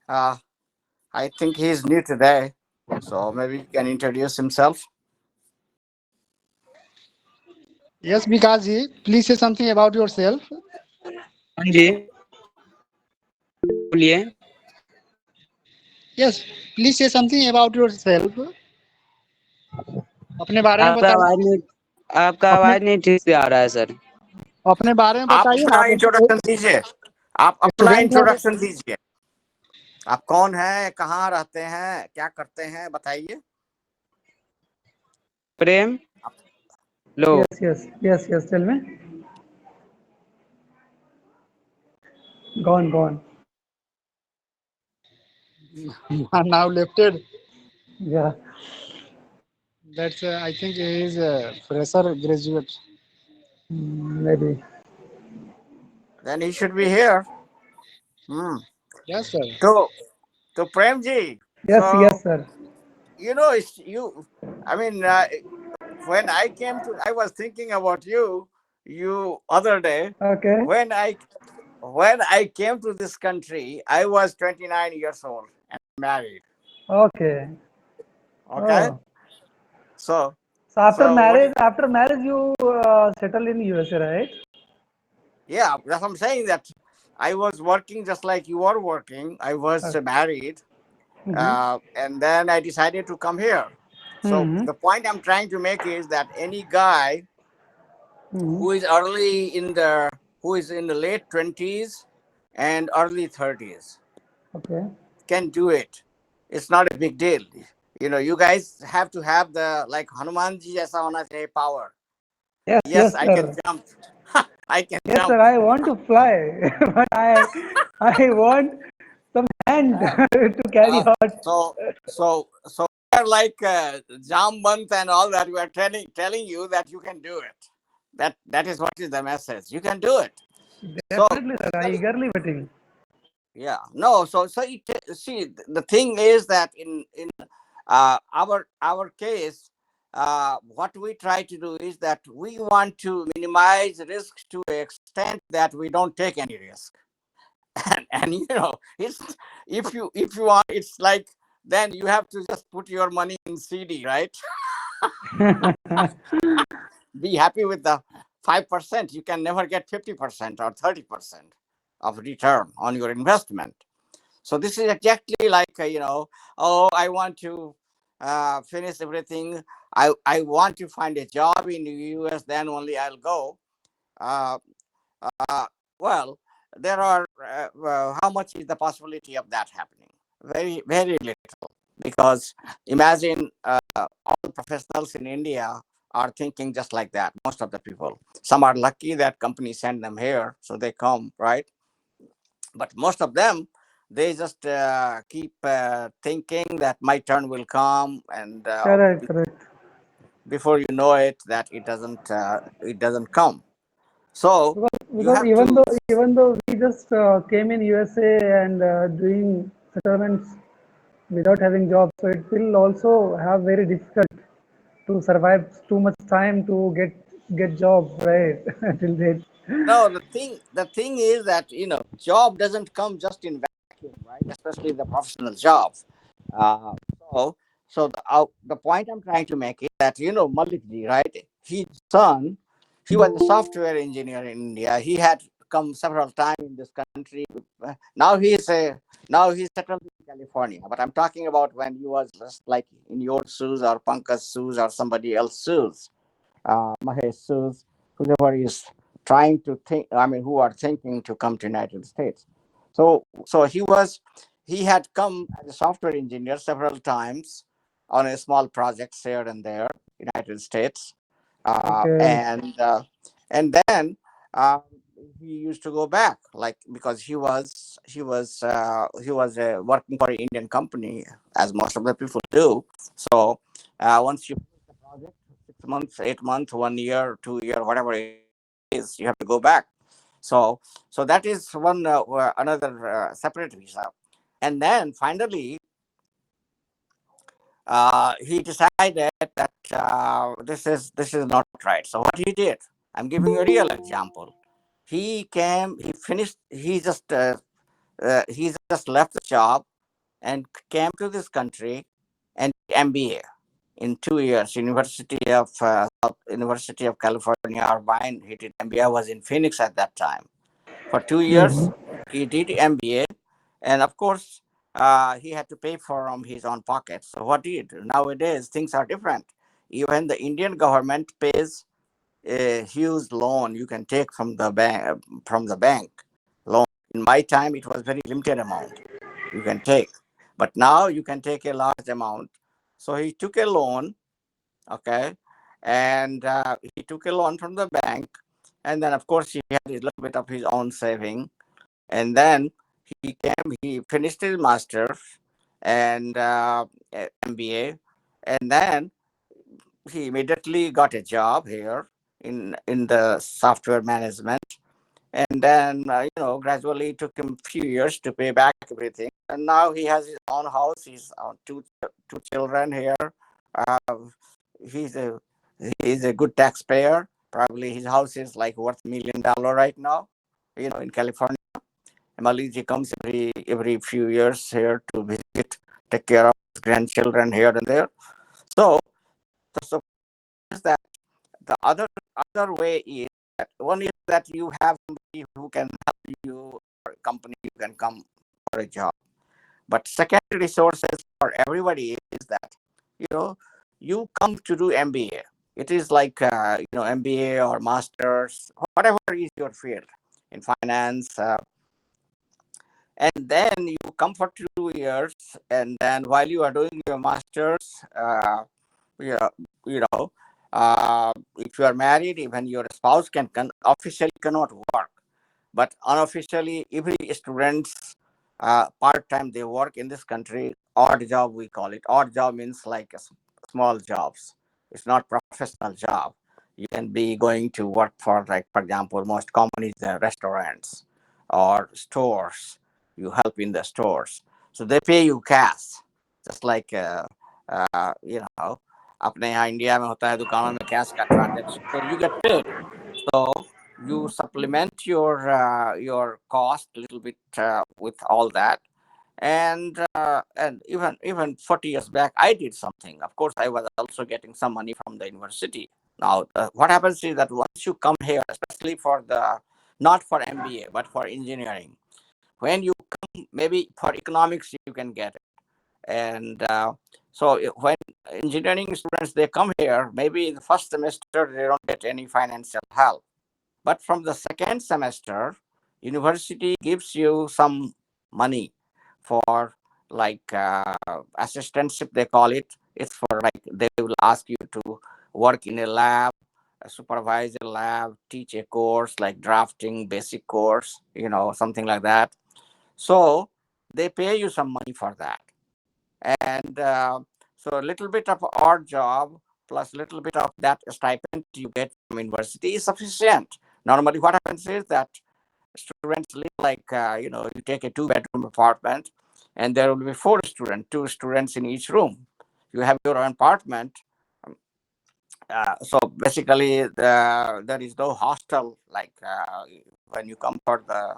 Uh, I think he's new today, so maybe he can introduce himself. Yes, Bikaji, please say something about yourself. हाँ जी, बोलिए। Yes, please say something about yourself. अपने बारे में आपका बताइए। आवाज नहीं आपका अपने आवाज नहीं ठीक से आ रहा है सर। अपने बारे में आप बताइए ना। अपना आप इंट्रोडक्शन दीजिए। आप अपना स्टूडेंट हैं? इंट्रोडक्शन दीजिए। आप कौन हैं, कहाँ रहते हैं, क्या करते हैं, बताइए। प्रेम लो। Yes. Tell me. Gone. Now lifted. Yeah. That's I think he is a fresher graduate. Maybe. Then he should be here. Hmm. Yes, sir. So, so Prem ji, Yes, so sir. it's you. I mean, when I was thinking about you other day. Okay. When I came to this country, I was 29 years old and married. Okay. Okay, Oh. so So after so what? marriage, you settle in USA, right? Yeah, that's what I'm saying. That I was working just like you are working. I was Okay. married, Mm-hmm. and then I decided to come here. So Mm-hmm. the point I'm trying to make is that any guy Mm-hmm. who is early in the who is in the late 20s and early 30s Okay. can do it. It's not a big deal. You guys have to have the like Hanumanji jaisa hona chahiye power. Yes, Yes, I can sir. jump. I can Yes, sir. jump. I want to fly, but I want some hand to carry Uh, out. so we are like Jambant and all that. We are telling you that you can do it. That is what is the message. You can do it. So Definitely, sir. I basically, eagerly waiting. yeah, no. So see, the thing is that in our case, what we try to do is that we want to minimize risk to an extent that we don't take any risk. And it's if you want, it's like then you have to just put your money in CD, right? Be happy with the 5%. You can never get 50% or 30% of return on your investment. So this is exactly like oh, I want to finish everything. I want to find a job in the US, then only I'll go. Uh, uh, well, there are how much is the possibility of that happening? Very, very little. Because imagine all the professionals in India are thinking just like that. Most of the people. Some are lucky that companies send them here, so they come, right? But most of them, they just keep thinking that my turn will come, and Correct. before you know it, that it doesn't come. So you Because have to. even though we just came in USA and doing settlements without having jobs, so it will also have very difficult to survive too much time to get job, right? Till date. No, the thing is that job doesn't come just in vacuum, right? Especially the professional job. Uh, so the point I'm trying to make is that Malik ji, right? His son, he was a software engineer in India. He had come several times in this country. Now he's settled in California. But I'm talking about when he was just like in your shoes or Pankaj's shoes or somebody else's shoes, Mahesh shoes, whoever is trying to think, I mean, who are thinking to come to United States. So he had come as a software engineer several times on a small projects here and there, United States, Okay. and then he used to go back, like because he was working for an Indian company, as most of the people do. So once you finish the project, 6 months, 8 months, 1 year, 2 year, whatever it is, you have to go back. So that is one another separate visa. And then finally, he decided that this is not right. So what he did, I'm giving you a real example. He finished, he just left the job and came to this country and did MBA in 2 years. University of California, Irvine. He did MBA. I was in Phoenix at that time. For 2 years, he did MBA, and of course, he had to pay from his own pocket. So what did nowadays things are different. Even the Indian government pays a huge loan you can take from the bank. Loan. In my time, it was very limited amount you can take, but now you can take a large amount. So he took a loan, okay, and he took a loan from the bank, and then of course he had a little bit of his own saving, and then he finished his master's and MBA, and then he immediately got a job here in the software management, and then gradually it took him a few years to pay back everything, and now he has his own house. He's two children here. uh, he's a he's a good taxpayer. Probably his house is like worth $1 million right now, in California. Maliji comes every few years here to visit, take care of his grandchildren here and there. So so is that the other way is that one is that you have somebody who can help you, or a company you can come for a job. But second resources for everybody is that you come to do MBA. It is like MBA or masters, whatever is your field in finance. And then you come for 2 years, and then while you are doing your masters, you know, you know, if you are married, even your spouse can officially cannot work, but unofficially, every students part time they work in this country. Odd job we call it. Odd job means like small jobs. It's not professional job. You can be going to work for, like, for example, most common is the restaurants or stores. You help in the stores, so they pay you cash, just like अपने यहाँ India में होता है दुकानों में cash का transaction, so you get paid. So you supplement your cost a little bit with all that. And even 40 years back, I did something. Of course, I was also getting some money from the university. Now, what happens is that once you come here, especially for the not for MBA but for engineering, when you come, maybe for economics you can get it. And so when engineering students they come here, maybe the first semester they don't get any financial help, but from the second semester, university gives you some money for, like, assistantship they call it. It's for, like, they will ask you to work in a lab, supervise a lab, teach a course like drafting, basic course, something like that. So they pay you some money for that. And so a little bit of odd job plus a little bit of that stipend you get from university is sufficient. Normally what happens is that students live like, you take a 2-bedroom apartment, and there will be 4 students, 2 students in each room. You have your own apartment. So basically there is no hostel, like when you come for the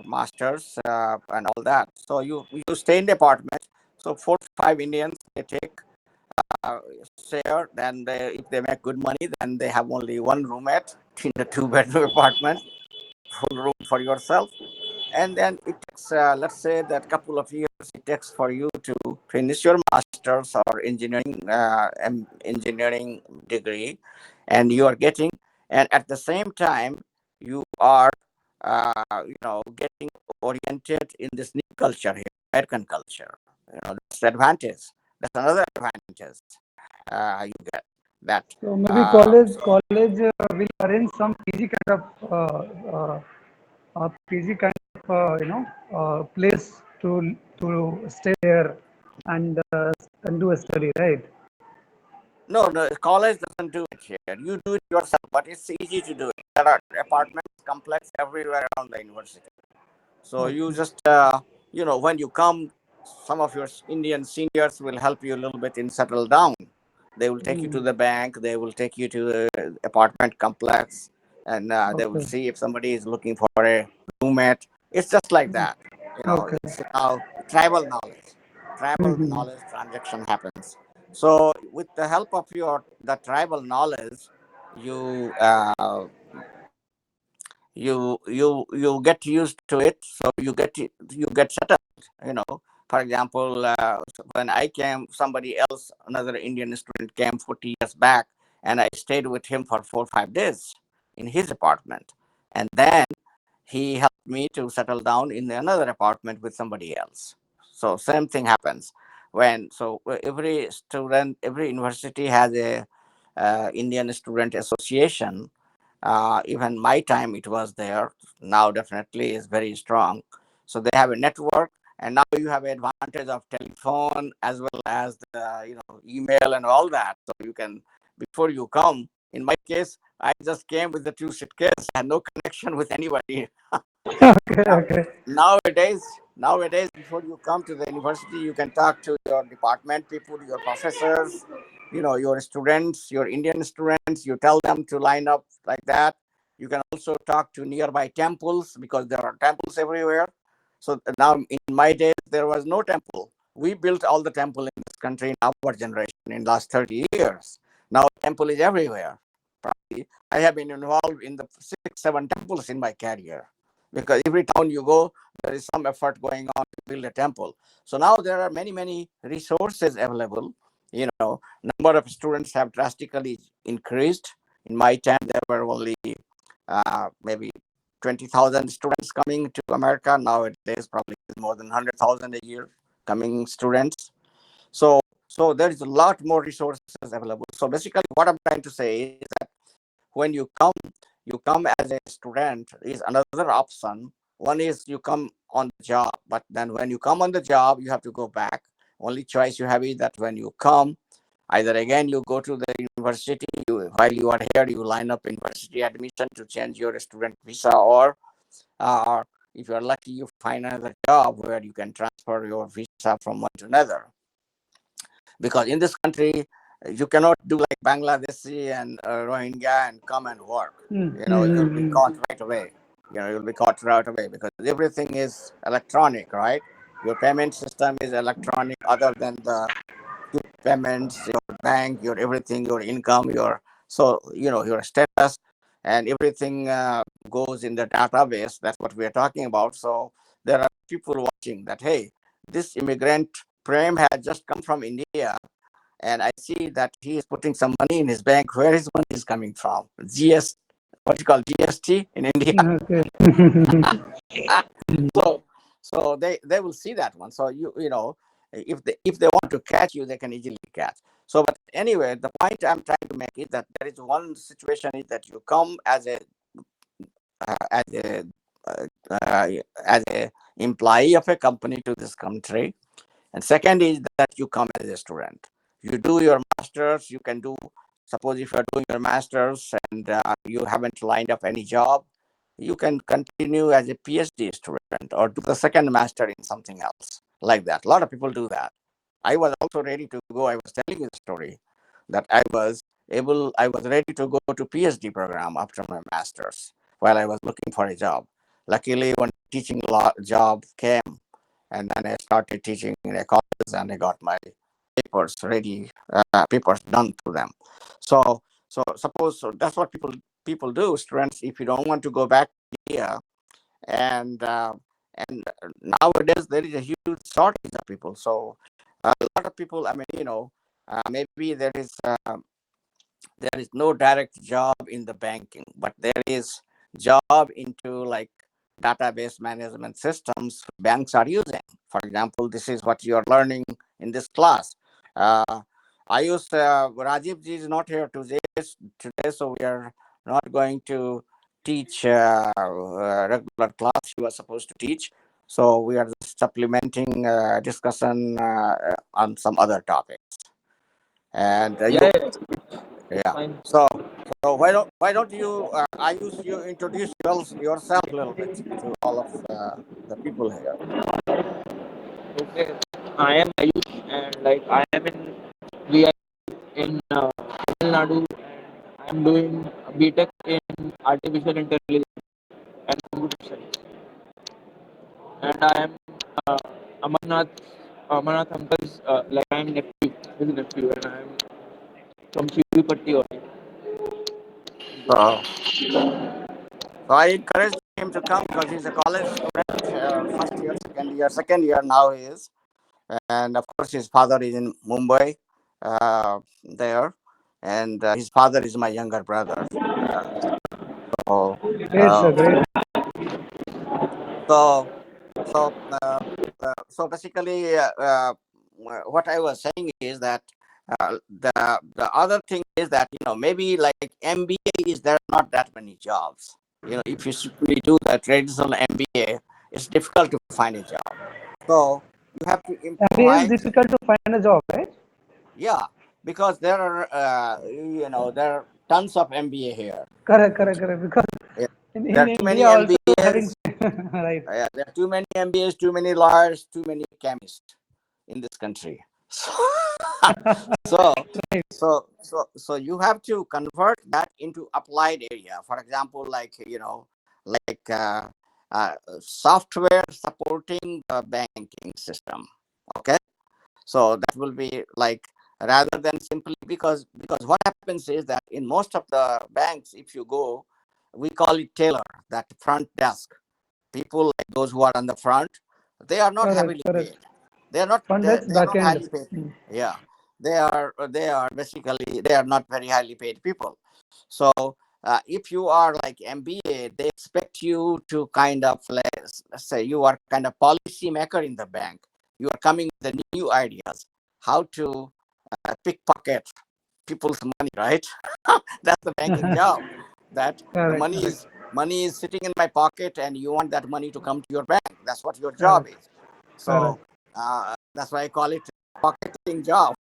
masters and all that. So you stay in the apartment. So 4 to 5 Indians they take share. Then if they make good money, then they have only one roommate in the 2-bedroom apartment, full room for yourself. And then it takes, let's say that couple of years it takes for you to finish your master's or engineering degree, and you are getting, and at the same time you are getting oriented in this new culture here, American culture. That's the advantage. That's another advantage you get that. So maybe college will arrange some PG kind of PG kind of place to stay there and do a study, right? No, college doesn't do it here. You do it yourself, but it's easy to do it. There are apartments, complex everywhere around the university. So you just, when you come, some of your Indian seniors will help you a little bit in settle down. They will take you to the bank. They will take you to the apartment complex, and they will Okay. see if somebody is looking for a roommate. It's just like that. Okay. It's now tribal knowledge. Tribal knowledge transaction happens. So with the help of the tribal knowledge, you you get used to it. So you get settled. You know, for example, when I came, somebody else, another Indian student came 40 years back, and I stayed with him for 4 or 5 days in his apartment, and then he helped me to settle down in another apartment with somebody else. So same thing happens when, so every student, every university has a Indian Student Association. Even my time it was there. Now definitely is very strong. So they have a network, and now you have advantage of telephone as well as the email and all that. So you can, before you come. In my case, I just came with the 2 suitcases. I had no connection with anybody. Okay, Now, okay. nowadays, before you come to the university, you can talk to your department people, your professors, your students, your Indian students. You tell them to line up like that. You can also talk to nearby temples because there are temples everywhere. So now, in my days, there was no temple. We built all the temple in this country in our generation in last 30 years. Now temple is everywhere. Probably I have been involved in the 6, 7 temples in my career, because every town you go, there is some effort going on to build a temple. So now there are many resources available. Number of students have drastically increased. In my time, there were only maybe 20,000 students coming to America. Nowadays, probably more than 100,000 a year coming students. So there is a lot more resources available. So basically, what I'm trying to say is that when you come as a student is another option. One is you come on the job, but then when you come on the job, you have to go back. Only choice you have is that when you come, either again you go to the university, while you are here, you line up university admission to change your student visa, or if you are lucky, you find another job where you can transfer your visa from one to another. Because in this country, you cannot do like Bangladeshi and Rohingya and come and work. You'll be caught right away. You'll be caught right away because everything is electronic, right? Your payment system is electronic, other than the payments, your bank, your everything, your income, your status, and everything goes in the database. That's what we are talking about. So there are people watching that. Hey, this immigrant Prem had just come from India, and I see that he is putting some money in his bank. Where his money is coming from? What you call GST in India. Okay. so so they will see that one. So if they want to catch you, they can easily catch. So but anyway, the point I'm trying to make is that there is one situation is that you come as a uh, as a uh, uh, as a employee of a company to this country, and second is that you come as a student. You do your masters. You can do, suppose if you're doing your masters and you haven't lined up any job, you can continue as a PhD student or do the second master in something else like that. A lot of people do that. I was also ready to go. I was telling you the story that I was ready to go to PhD program after my masters while I was looking for a job. Luckily, when teaching law job came, and then I started teaching in a college, and I got my papers ready, papers done to them. So suppose, so that's what people do, students. If you don't want to go back here, and nowadays there is a huge shortage of people. So a lot of people. I mean, maybe there is no direct job in the banking, but there is job into like database management systems banks are using. For example, this is what you are learning in this class. Uh, I use Rajiv ji is not here today, so we are not going to teach regular class he was supposed to teach. So we are just supplementing discussion on some other topics. And Yeah, yeah. fine. So why don't you Ayush, you introduce yourself a little bit to all of the people here. Okay. I am Ayush, and like we are in Tamil Nadu, and I am doing BTech in artificial intelligence and computer science, and I am uh, Amarnath, Amarnath uncle's like I'm nephew, his nephew, and I'm from Chivipatti only. So, so I encouraged him to come because he's a college student, first year, second year now he is. And of course, his father is in Mumbai there. And his father is my younger brother. So, Great, uh, sir. Great. so, so, so basically, what I was saying is that the other thing is that maybe like MBA is there not that many jobs. If you simply do the traditional MBA, it's difficult to find a job. So you have to MBA is improvise. difficult to find a job, right? Yeah, because there are there are tons of MBA here. Correct, correct, correct. Because Yeah. There in are too many India also having MBAs. right. There are too many MBAs, too many lawyers, too many chemists in this country. So, Right. so you have to convert that into applied area. For example, like like software supporting the banking system. Okay, so that will be like rather than simply because what happens is that in most of the banks, if you go, we call it tailor, that front desk people like those who are on the front, they are not Correct, heavily correct. paid. They are not Funded they are back not end. highly paid. Yeah, they are basically they are not very highly paid people. So if you are like MBA, they expect you to kind of let's say you are kind of policy maker in the bank. You are coming with the new ideas how to pickpocket people's money, right? That's the banking job. That the Correct, money correct, is sitting in my pocket, and you want that money to come to your bank. That's what your job correct, is. correct. So that's why I call it pocketing job.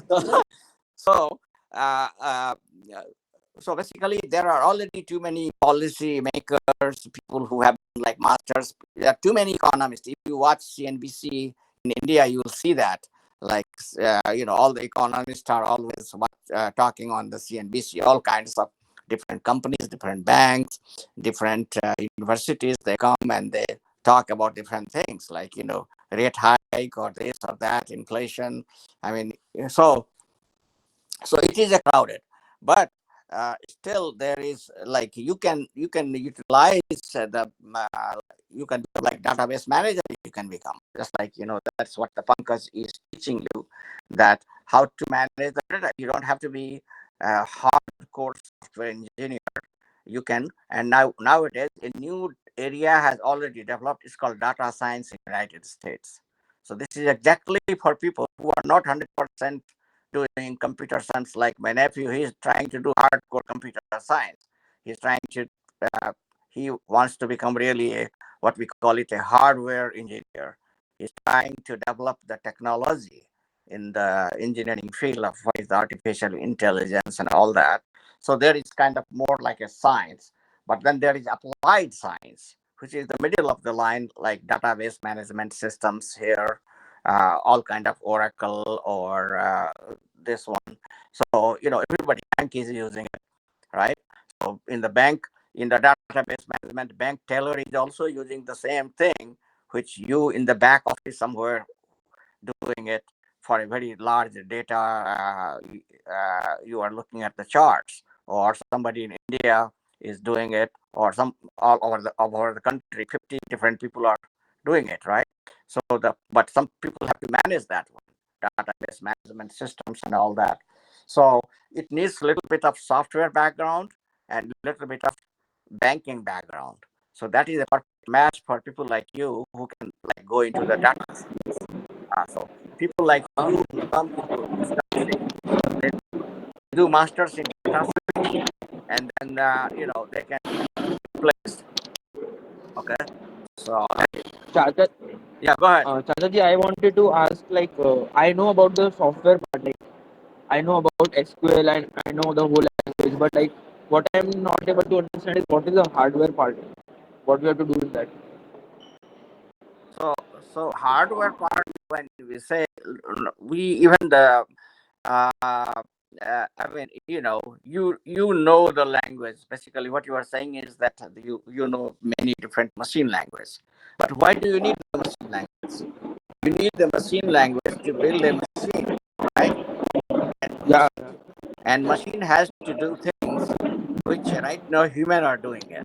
so so, uh, uh, so basically, there are already too many policy makers, people who have like masters. There are too many economists. If you watch CNBC in India, you will see that. Like all the economists are always talking on the CNBC. All kinds of different companies, different banks, different universities. They come and they talk about different things, like rate hike or this or that, inflation. I mean, so it is a crowded, but still there is like you can utilize the you can be like database manager. You can become just like that's what the Pankaj is teaching you, that how to manage the data. You don't have to be a hardcore software engineer. You can, and nowadays a new area has already developed. It's called data science in the United States. So this is exactly for people who are not 100% doing computer science. Like my nephew, he's trying to do hardcore computer science. He's trying to he wants to become really a what we call it a hardware engineer. He's trying to develop the technology in the engineering field of what is artificial intelligence and all that. So there is kind of more like a science, but then there is applied science, which is the middle of the line, like database management systems here, all kind of Oracle or this one. So everybody bank is using it, right? So in the bank, in the database management, bank teller is also using the same thing, which you in the back office somewhere doing it for a very large data. You are looking at the charts, or somebody in India is doing it, or some all over the country. 50 different people are doing it, right? So but some people have to manage that one, database management systems and all that. So it needs a little bit of software background and a little bit of banking background. So that is a perfect match for people like you who can like go into the data science. So people like you who come into this country, they do masters in data science, and then they can place. Okay, so Chacha, yeah, go ahead. Chachaji, I wanted to ask like I know about the software part, like I know about SQL and I know the whole language, but like what I'm not able to understand is what is the hardware part, what we have to do with that. So hardware part, when we say we even the I mean, you know the language. Basically, what you are saying is that you know many different machine languages. But why do you need the machine language? You need the machine language to build a machine, right? And Yeah. machine has to do things which right now human are doing it.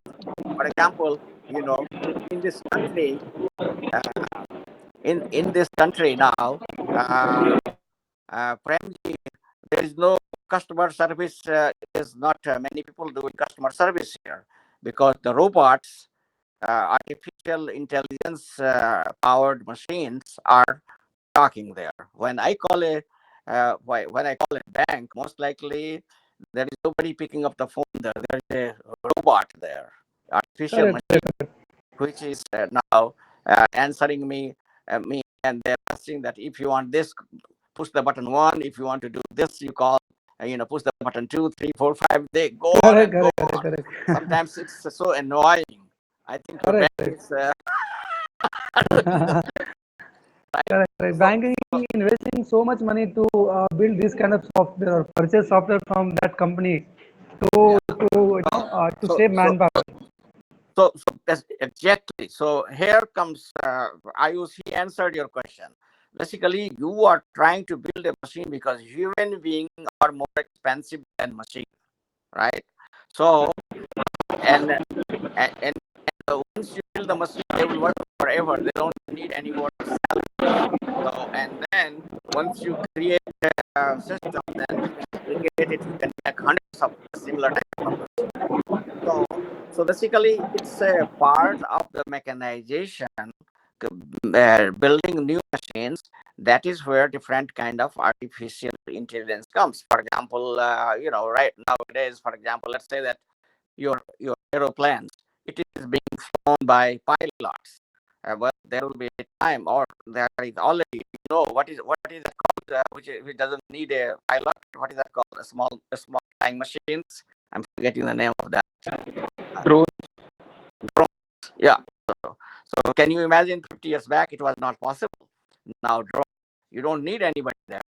For example, in this country, uh, in this country now, uh, primarily there is no customer service. Is not many people doing customer service here because the robots, artificial intelligence powered machines are talking there. When I call when I call a bank, most likely there is nobody picking up the phone there. There is a robot there, artificial Correct, machine, correct. which is now answering me, and they're asking that if you want this, push the button one. If you want to do this, you call, push the button two, three, four, five. They go on Correct, and go correct, correct, on. correct. Sometimes it's so annoying. I think your bank Correct, is doing the right. correct, correct. So, Banking so investing so much money to build this kind of software or purchase software from that company to yeah. to So save so manpower. so that's exactly. So here comes IUC answered your question. Basically, you are trying to build a machine because human beings are more expensive than machine, right? So and once you build the machine, they will work forever. They don't need any more salary. So and then once you create a system, then you can replicate it. You can make hundreds of similar types of machines. So, so basically, it's a part of the mechanization, building new machines. That is where different kind of artificial intelligence comes. For example, right nowadays, for example, let's say that your aeroplanes, it is being flown by pilots. But there will be a time, or there is already, what is that called, which doesn't need a pilot. What is that called? A small flying machines. I'm forgetting the name of that. Drone. Drones. Yeah. So can you imagine 50 years back it was not possible? Now drone, you don't need anybody there,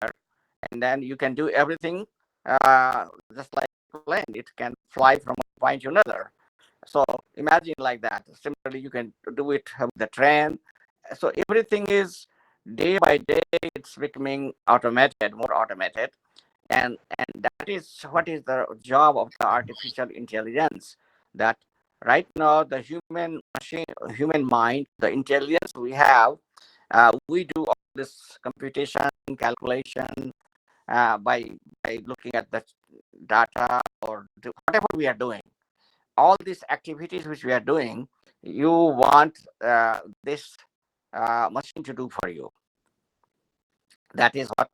and then you can do everything just like a plane. It can fly from one point to another. So imagine like that. Similarly, you can do it with the train. So everything is day by day, it's becoming automated, more automated, and that is what is the job of the artificial intelligence. That right now the human mind, the intelligence we have, we do all this computation, calculation, by looking at the data, or whatever we are doing, all these activities which we are doing, you want this machine to do for you. That is what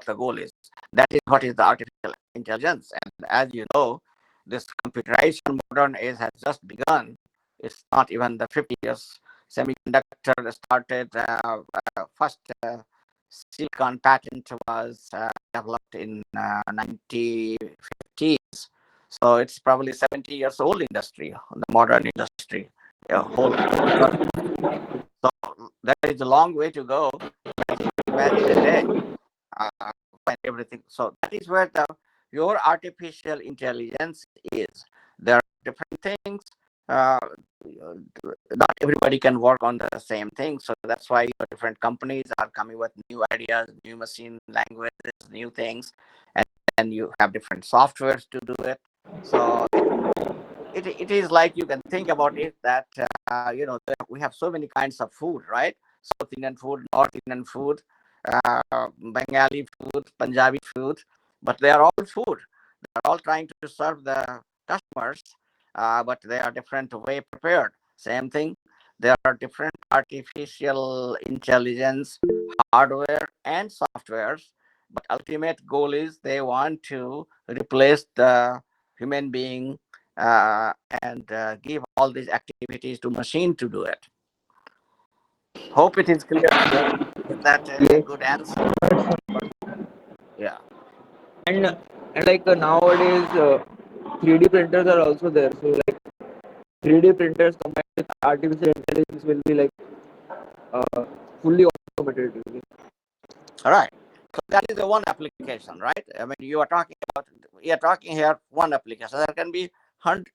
the goal is. That is what is the artificial intelligence. And as you know, this computerization modern age has just begun. It's not even the 50 years. Semiconductor started, first silicon patent was developed in 1950s. So it's probably 70 years old industry, the modern industry, whole electronic industry. So there is a long way to go. Imagine a day uh, when everything. So that is where your artificial intelligence is. There are different things. Uh, not everybody can work on the same thing. So that's why different companies are coming with new ideas, new machine languages, new things, and then you have different softwares to do it. So it is like you can think about it that we have so many kinds of food, right? South Indian food, North Indian food, Bengali food, Punjabi food, but they are all food. They are all trying to serve the customers, but they are different way prepared. Same thing. There are different artificial intelligence hardware and softwares, but ultimate goal is they want to replace the human being, uh, and give all these activities to machine to do it. Hope it is clear. Is that a Yes. good answer? Yeah. And like nowadays, 3D printers are also there. So like 3D printers combined with artificial intelligence will be like uh, fully automated. All right. So that is the one application, right? I mean, you are talking here one application. There can be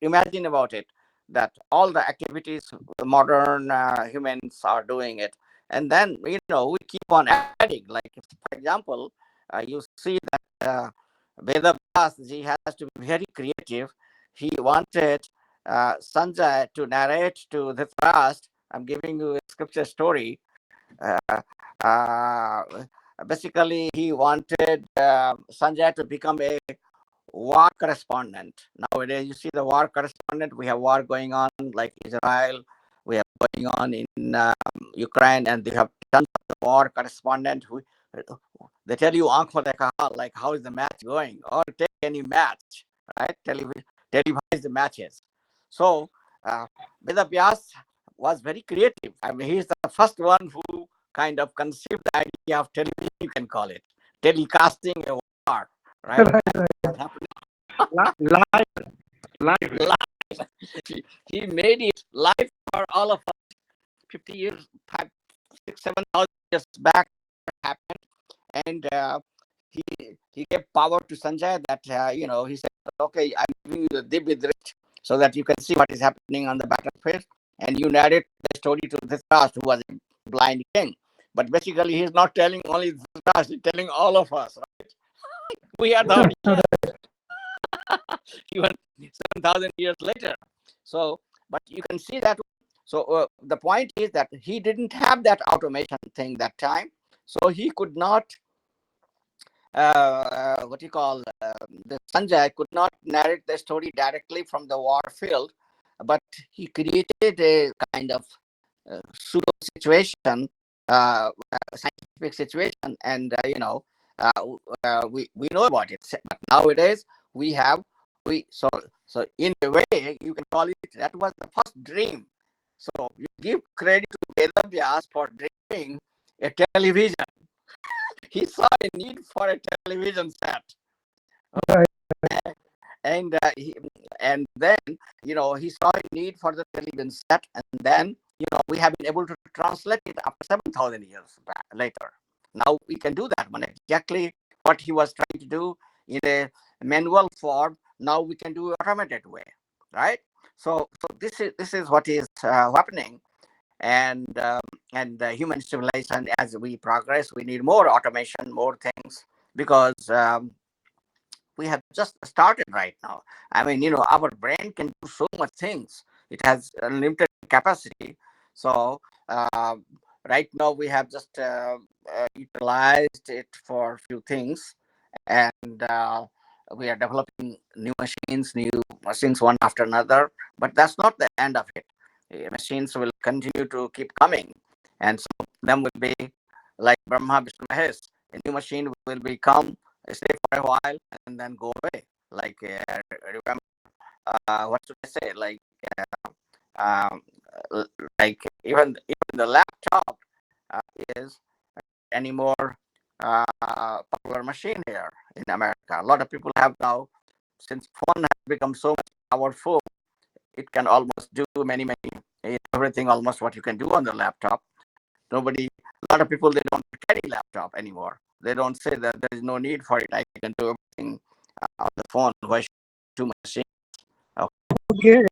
imagine about it, that all the activities the modern humans are doing it, and then we keep on adding. Like, for example, you see that Veda Vyas, he has to be very creative. He wanted Sanjay to narrate to Dhritarashtra. I'm giving you a scripture story. Uh, uh, Basically, he wanted Sanjay to become a war correspondent. Nowadays, you see the war correspondent. We have war going on like Israel. We have going on in Ukraine, and they have tons of war correspondent who they tell you like how is the match going, or take any match, right? Tell you how is the matches. So Veda Vyas was very creative. I mean, he's the first one who kind of conceived the idea of television. You can call it telecasting a war, right? What happened? Live, live. Live. He made it live for all of us. 50 years, 7,000 years back happened, and he he gave power to Sanjay that he said, okay, I'm giving you the Dividrit so that you can see what is happening on the battlefield, and you narrate the story to Dhritarashtra, who was a blind king. But basically, he's not telling only Dhritarashtra; he's telling all of us. Right? We are the audience. Even 7,000 years later. So, but you can see that. So the point is that he didn't have that automation thing that time, so he could not. What you call the Sanjay could not narrate the story directly from the war field, but he created a kind of pseudo situation, scientific situation, and we know about it. But nowadays we have we so in a way you can call it that was the first dream. So you give credit to Veda Vyas for dreaming a television. He saw a need for a television set. Right. And and then he saw a need for the television set, and then we have been able to translate it after 7,000 years back later. Now we can do that one, exactly what he was trying to do in a manual form. Now we can do it automated way, right? So this is what is happening, and human civilization, as we progress, we need more automation, more things, because we have just started right now. I mean, our brain can do so much things. It has unlimited capacity. So right now we have just utilized it for a few things, and we are developing new machines one after another. But that's not the end of it. Machines will continue to keep coming, and some of them will be like Brahma, Vishnu, Mahesh. A new machine will become, stay for a while, and then go away. Like remember, what should I say? Um, like even the laptop is anymore popular machine here in America. A lot of people have now, since phone has become so much powerful, it can almost do everything almost what you can do on the laptop. A lot of people, they don't carry laptop anymore. They don't say that there is no need for it. I can do everything on the phone. Why should two machines? Okay.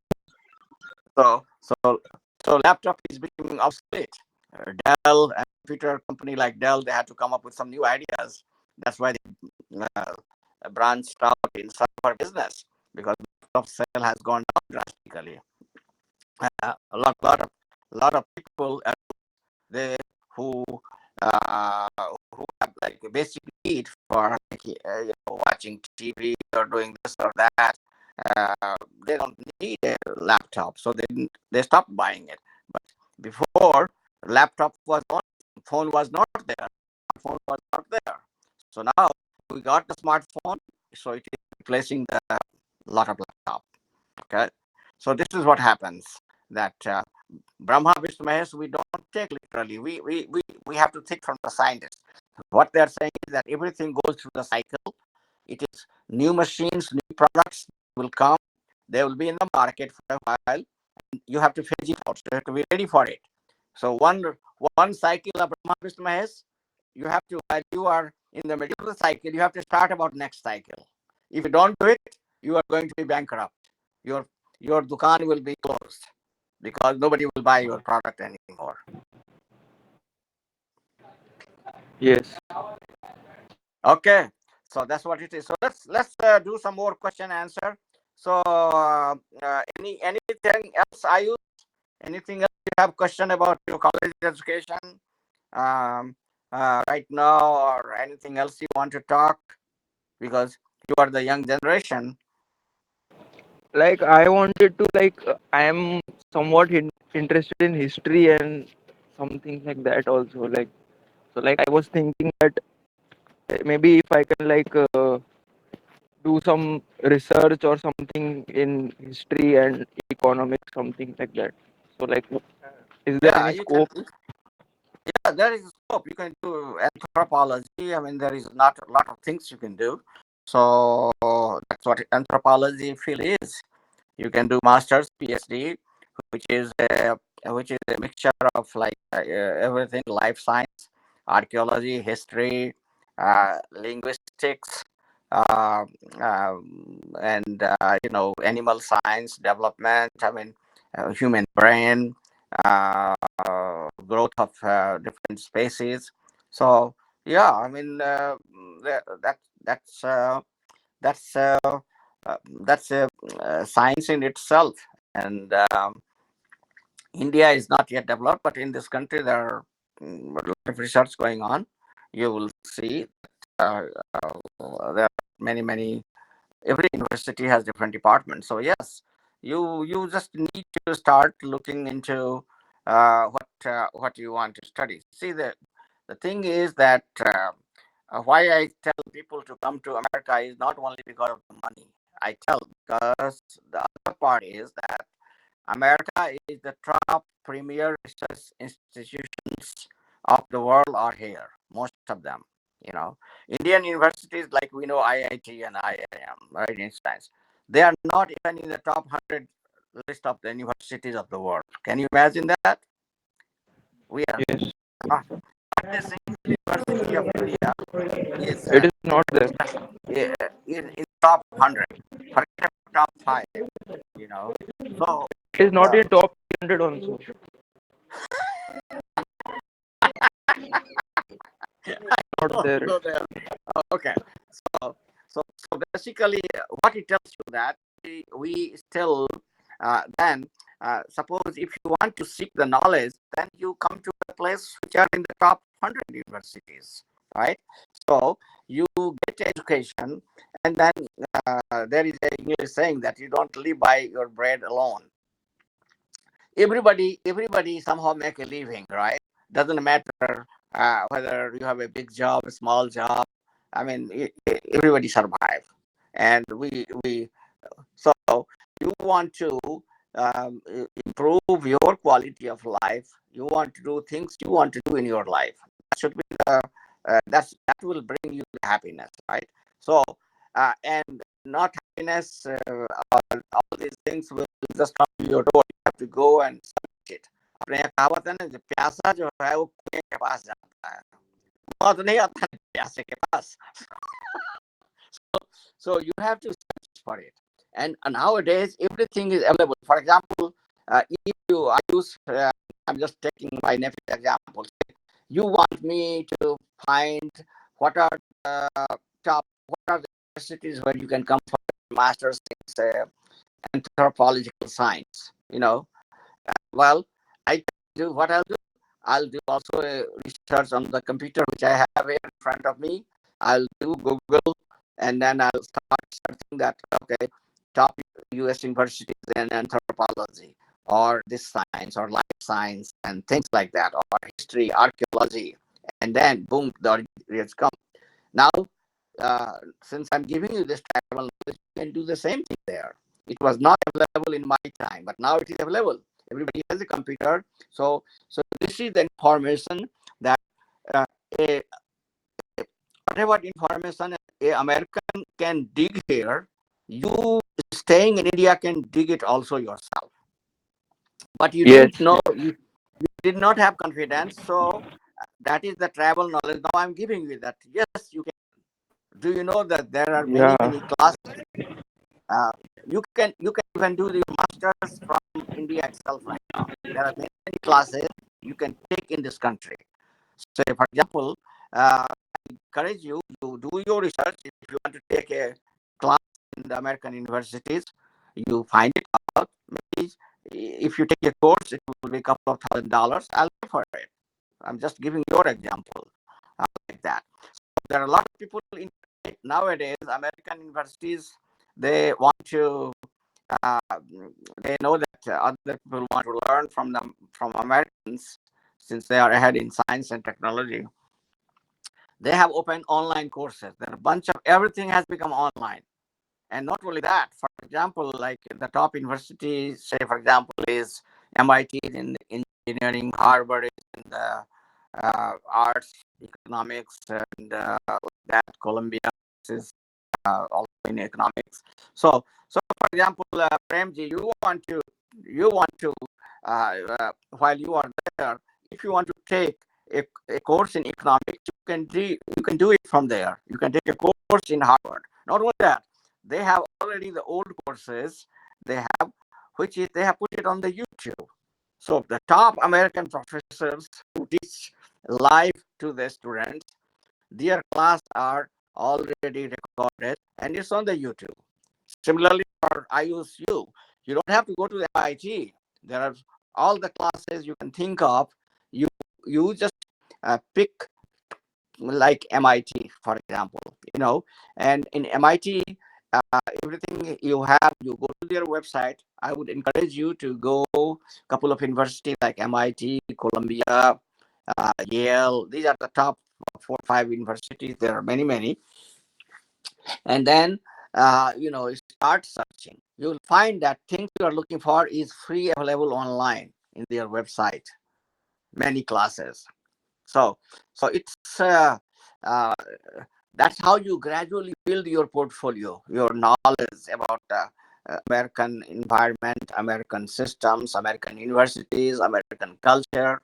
So laptop is becoming obsolete. Dell, a computer company like Dell, they had to come up with some new ideas. That's why they branched out in server business, because laptop sale has gone down drastically. A lot of people they who who have like a basic need for watching TV or doing this or that. They don't need a laptop, so they stopped buying it. But before, laptop was on, phone was not there. Phone was not there. So now we got the smartphone, so it is replacing the lot of laptop. Okay, so this is what happens, that Brahma, Vishnu, Mahesh, we don't take literally. We have to think from the scientists. What they're saying is that everything goes through the cycle. It is new machines, new products will come. They will be in the market for a while. You have to phase it out. So you have to be ready for it. So one cycle of Brahma, Vishnu, Mahesh, you have to, while you are in the middle of the cycle, you have to start about next cycle. If you don't do it, you are going to be bankrupt. Your dukan will be closed because nobody will buy your product anymore. Yes. Okay, so that's what it is. So let's do some more question answer. So anything else, Ayush? Anything else you have question about your college education right now, or anything else you want to talk? Because you are the young generation. Like I wanted to I am somewhat interested in history and something like that also. I was thinking that maybe if I can do some research or something in history and economics, something like that. So like, is there Yeah, any you can. scope? Yeah, there is a scope. You can do anthropology. I mean, there is not a lot of things you can do. So that's what anthropology field is. You can do master's, PhD, which is a mixture of everything: life science, archaeology, history, linguistics, uh, and animal science, development. I mean, human brain, growth of different species. So yeah, I mean, that that's that's uh, that's a science in itself. And India is not yet developed, but in this country there are a lot of research going on. You will see uh, there are many. Every university has different departments. So yes, you just need to start looking into what you want to study. See, the thing is that why I tell people to come to America is not only because of the money. I tell because the other part is that America is the top premier research institutions of the world are here. Most of them, you know, Indian universities like we know IIT and IIM, right? In science, they are not even in the top 100 list of the universities of the world. Can you imagine that? We are Yes, not. But the single university of India is it is not there. in top 100, forget about top 5. You know, so. It is not Uh, in top 100 also. Not Oh, there. so okay. So basically, what it tells you that we still then suppose if you want to seek the knowledge, then you come to a place which are in the top 100 universities, right? So you get education, and then there is a English saying that you don't live by your bread alone. Everybody somehow make a living, right? Doesn't matter whether you have a big job, a small job. I mean, everybody survive. And we so you want to improve your quality of life. You want to do things you want to do in your life. That should be the that will bring you happiness, right? So and not happiness, all these things will just come to your door. You have to go and search it. अपने यहाँ कहावत है ना, जो प्यासा जो है वो कुएं के पास जाता है, मौत नहीं आता है प्यासे के पास. So you have to search for it. And nowadays, everything is available. For example, if you I use, I'm just taking my nephew example. You want me to find what are the what are the universities where you can come for master's in say, anthropological science. Well, I do what I'll do. I'll do also a research on the computer which I have here in front of me. I'll do Google, and then I'll start searching that okay, top U.S. universities in anthropology or this science or life science and things like that, or history, archaeology, and then boom, the results come. Now, since I'm giving you this travel knowledge, you can do the same thing there. It was not available in my time, but now it is available. Everybody has a computer, so this is the information that uh, a, whatever information a American can dig here, you staying in India can dig it also yourself. But you Yes, didn't know, you did not have confidence, so That is the travel knowledge. Now I'm giving you that. Yes, you can. Do you know that there are many Yeah. classes? Uh, you can even do your masters from India itself right now. There are many classes you can take in this country. Say, for example, I encourage you to do your research. If you want to take a class in the American universities, you find it out. Maybe if you take a course, it will be a couple of $1,000. I'll pay for it. I'm just giving your example like that. So there are a lot of people in nowadays. American universities, they want to. Uh, they know that other people want to learn from them, from Americans, since they are ahead in science and technology. They have opened online courses. There are a bunch of everything has become online. And not only that, for example, like the top universities, say, for example, is MIT in engineering, Harvard is in the arts, economics, and that Columbia is also in economics. So for example, Premji, you want to, while you are there, if you want to take a course in economics, you can do it from there. You can take a course in Harvard. Not only that, they have already the old courses they have, which is they have put it on the YouTube. So the top American professors who teach live to the students, their class are already recorded and it's on the YouTube. Similarly, for IUCU, you don't have to go to the MIT. There are all the classes you can think of. You just pick like MIT, for example, and in MIT, everything you have, you go to their website. I would encourage you to go a couple of universities like MIT, Columbia, Yale. These are the top 4 or 5 universities. There are many, and then start searching. You'll find that things you are looking for is free, available online in their website. Many classes. So it's uh, that's how you gradually build your portfolio, your knowledge about American environment, American systems, American universities, American culture.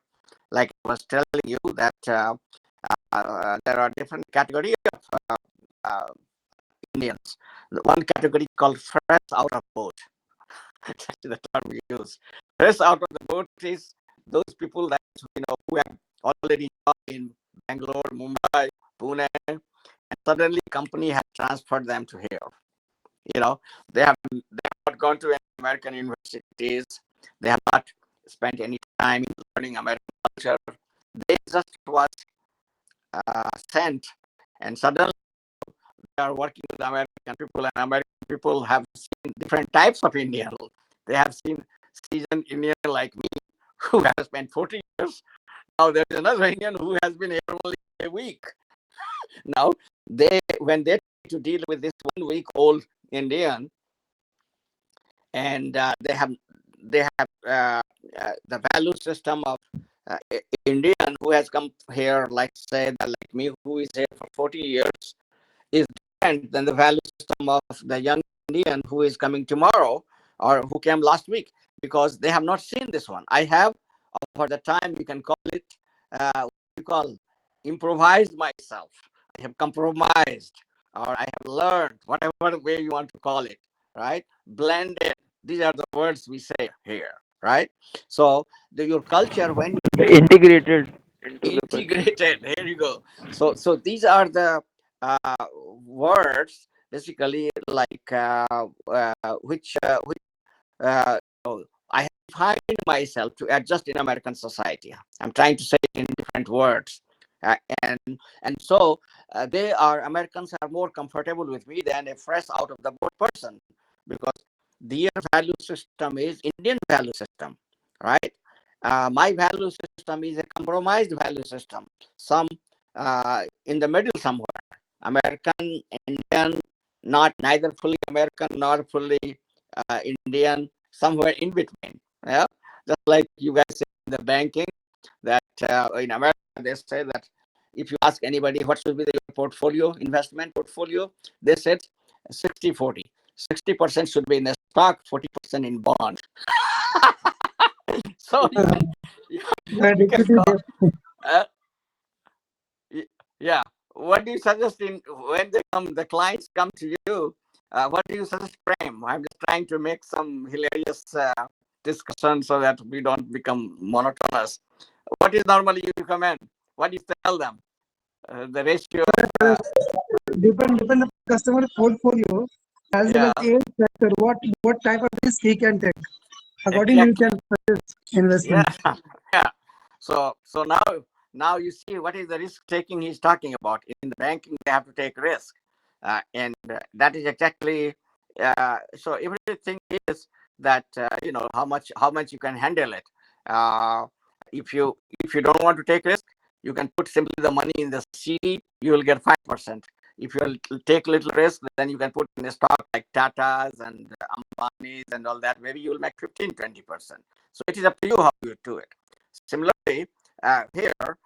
Like I was telling you that there are different categories of uh, Indians. One category called fresh out of boat. That's the term we use. Fresh out of the boat is those people that who have already job in Bangalore, Mumbai, Pune, and suddenly company has transferred them to here. They have not gone to any American universities. They have not spent any time in learning American culture. They just was sent, and suddenly they are working with American people, and American people have seen different types of Indian. They have seen seasoned Indian like me, who has spent 40 years. Now there is another Indian who has been here only a week. Now when they try to deal with this 1 week old Indian, and they have the value system of Indian who has come here, like say that like me, who is here for 40 years, is different than the value system of the young Indian who is coming tomorrow or who came last week, because they have not seen this one. I have, for the time, you can call it, what you call, improvised myself. I have compromised, or I have learned, whatever way you want to call it, right? Blended. These are the words we say here, right? So your culture, when Integrated into the culture. integrated, here you go. So these are the words basically, like which oh, I have find myself to adjust in American society. I'm trying to say it in different words, uh, and so Americans are more comfortable with me than a fresh out of the boat person, because their value system is Indian value system, right? My value system is a compromised value system, some in the middle somewhere, American, Indian, not neither fully American nor fully Indian, somewhere in between. Yeah, just like you guys say in the banking, that in America they say that if you ask anybody what should be your portfolio, investment portfolio, they said 60-40. 60% should be in the stock, 40% in bond. So you can That you can equity call, based. uh, Yeah. What do you suggest when the clients come to you? What do you suggest, Prem? I'm just trying to make some hilarious discussion so that we don't become monotonous. What is normally you recommend? What do you tell them? The ratio of Depend on the customer portfolio as well yeah, as age factor. What type of risk he can take. Accordingly, you exactly. can suggest Yeah, investment. yeah. So now you see what is the risk taking he's talking about. In the banking, they have to take risk, and that is exactly. So everything is that how much you can handle it. Uh, if you don't want to take risk, you can put simply the money in the CD. You will get 5%. If you will take little risk, then you can put in a stock like Tata's and Ambani's and all that. Maybe you will make 15-20%. So it is up to you how you do it. Similarly, here,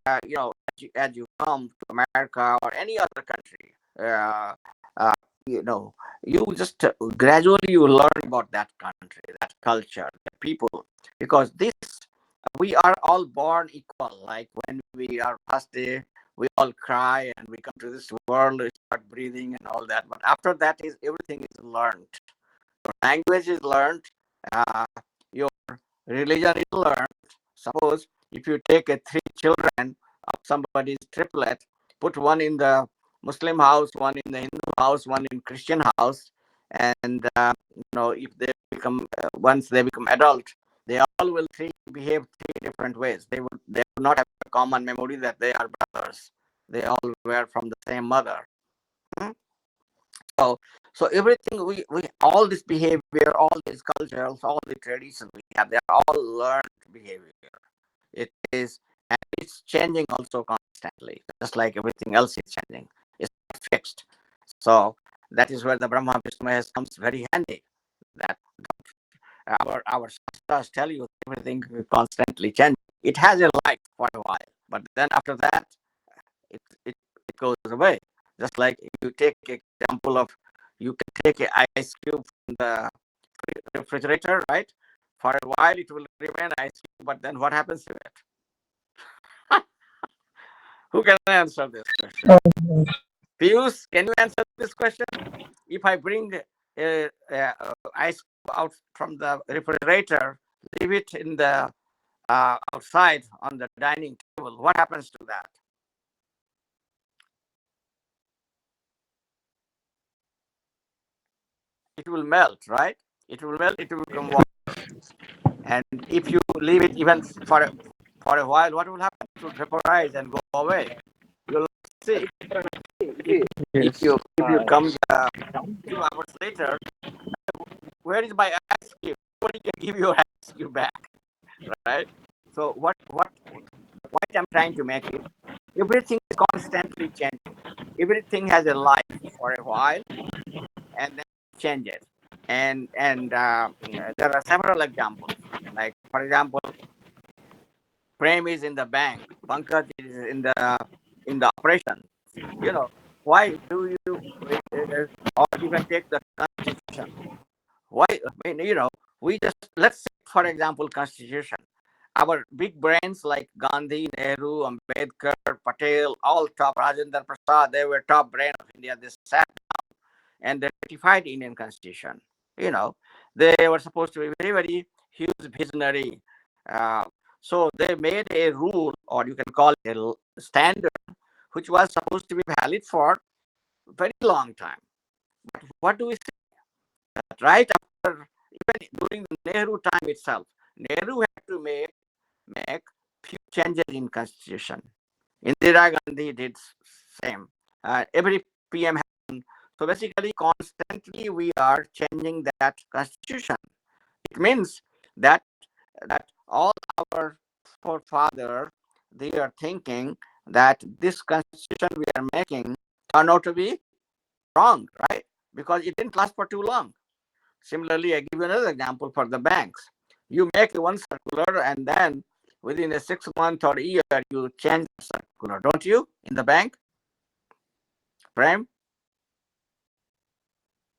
as you come to America or any other country, uh, you know, you just gradually you learn about that country, that culture, the people, because this we are all born equal. Like when we are first day, we all cry and we come to this world, we start breathing and all that. But after that, is everything is learned. Your language is learned. Uh, your religion is learned. Suppose if you take three children of somebody's triplet, put one in the Muslim house, one in the Hindu house, one in Christian house, and if they become once they become adult, they all will behave three different ways. They will not have a common memory that they are brothers. They all were from the same mother. Hmm? So, so everything we all this behavior, all these cultures, all the traditions we have, they are all learned behavior. It is, and it's changing also constantly, just like everything else is changing. It's not fixed. So that is where the Brahma Vishnu Mahesh comes very handy. That our shastras tell you everything constantly changes. It has a life for a while, but then after that, it goes away. Just like you take example of you can take an ice cube from the refrigerator, right? For a while it will remain ice cube, but then what happens to it? Who can answer this question? Pius, can you answer this question? If I bring ice cube out from the refrigerator, leave it in the outside on the dining table, what happens to that? It will melt, right? It will melt. It will become water. And if you leave it even for a while, what will happen? It will vaporize and go away. You'll see if Yes. you come 2 hours later, where is my ice cube? Nobody can give you ice cube back, right? So what I'm trying to make is everything is constantly changing. Everything has a life for a while and then changes. And there are several examples. Like for example, Prem is in the bank, Pankaj is in the operation. You know, why do you or you can take the constitution? Why? I mean, we just let's say, for example, constitution. Our big brains like Gandhi, Nehru, Ambedkar, Patel, all top, Rajendra Prasad, they were top brain of India. They sat and they ratified Indian constitution. You know, they were supposed to be very, very huge visionary. Uh, so they made a rule, or you can call it a standard, which was supposed to be valid for a very long time. But what do we see? That right after, even during the Nehru time itself, Nehru had to make few changes in constitution. Indira Gandhi did same. Every PM had. So basically, constantly we are changing that constitution. It means that all our forefathers, they are thinking that this constitution we are making turned out to be wrong, right? Because it didn't last for too long. Similarly, I give you another example for the banks. You make one circular and then within a 6 month or a year, you change the circular, don't you? In the bank, Prem?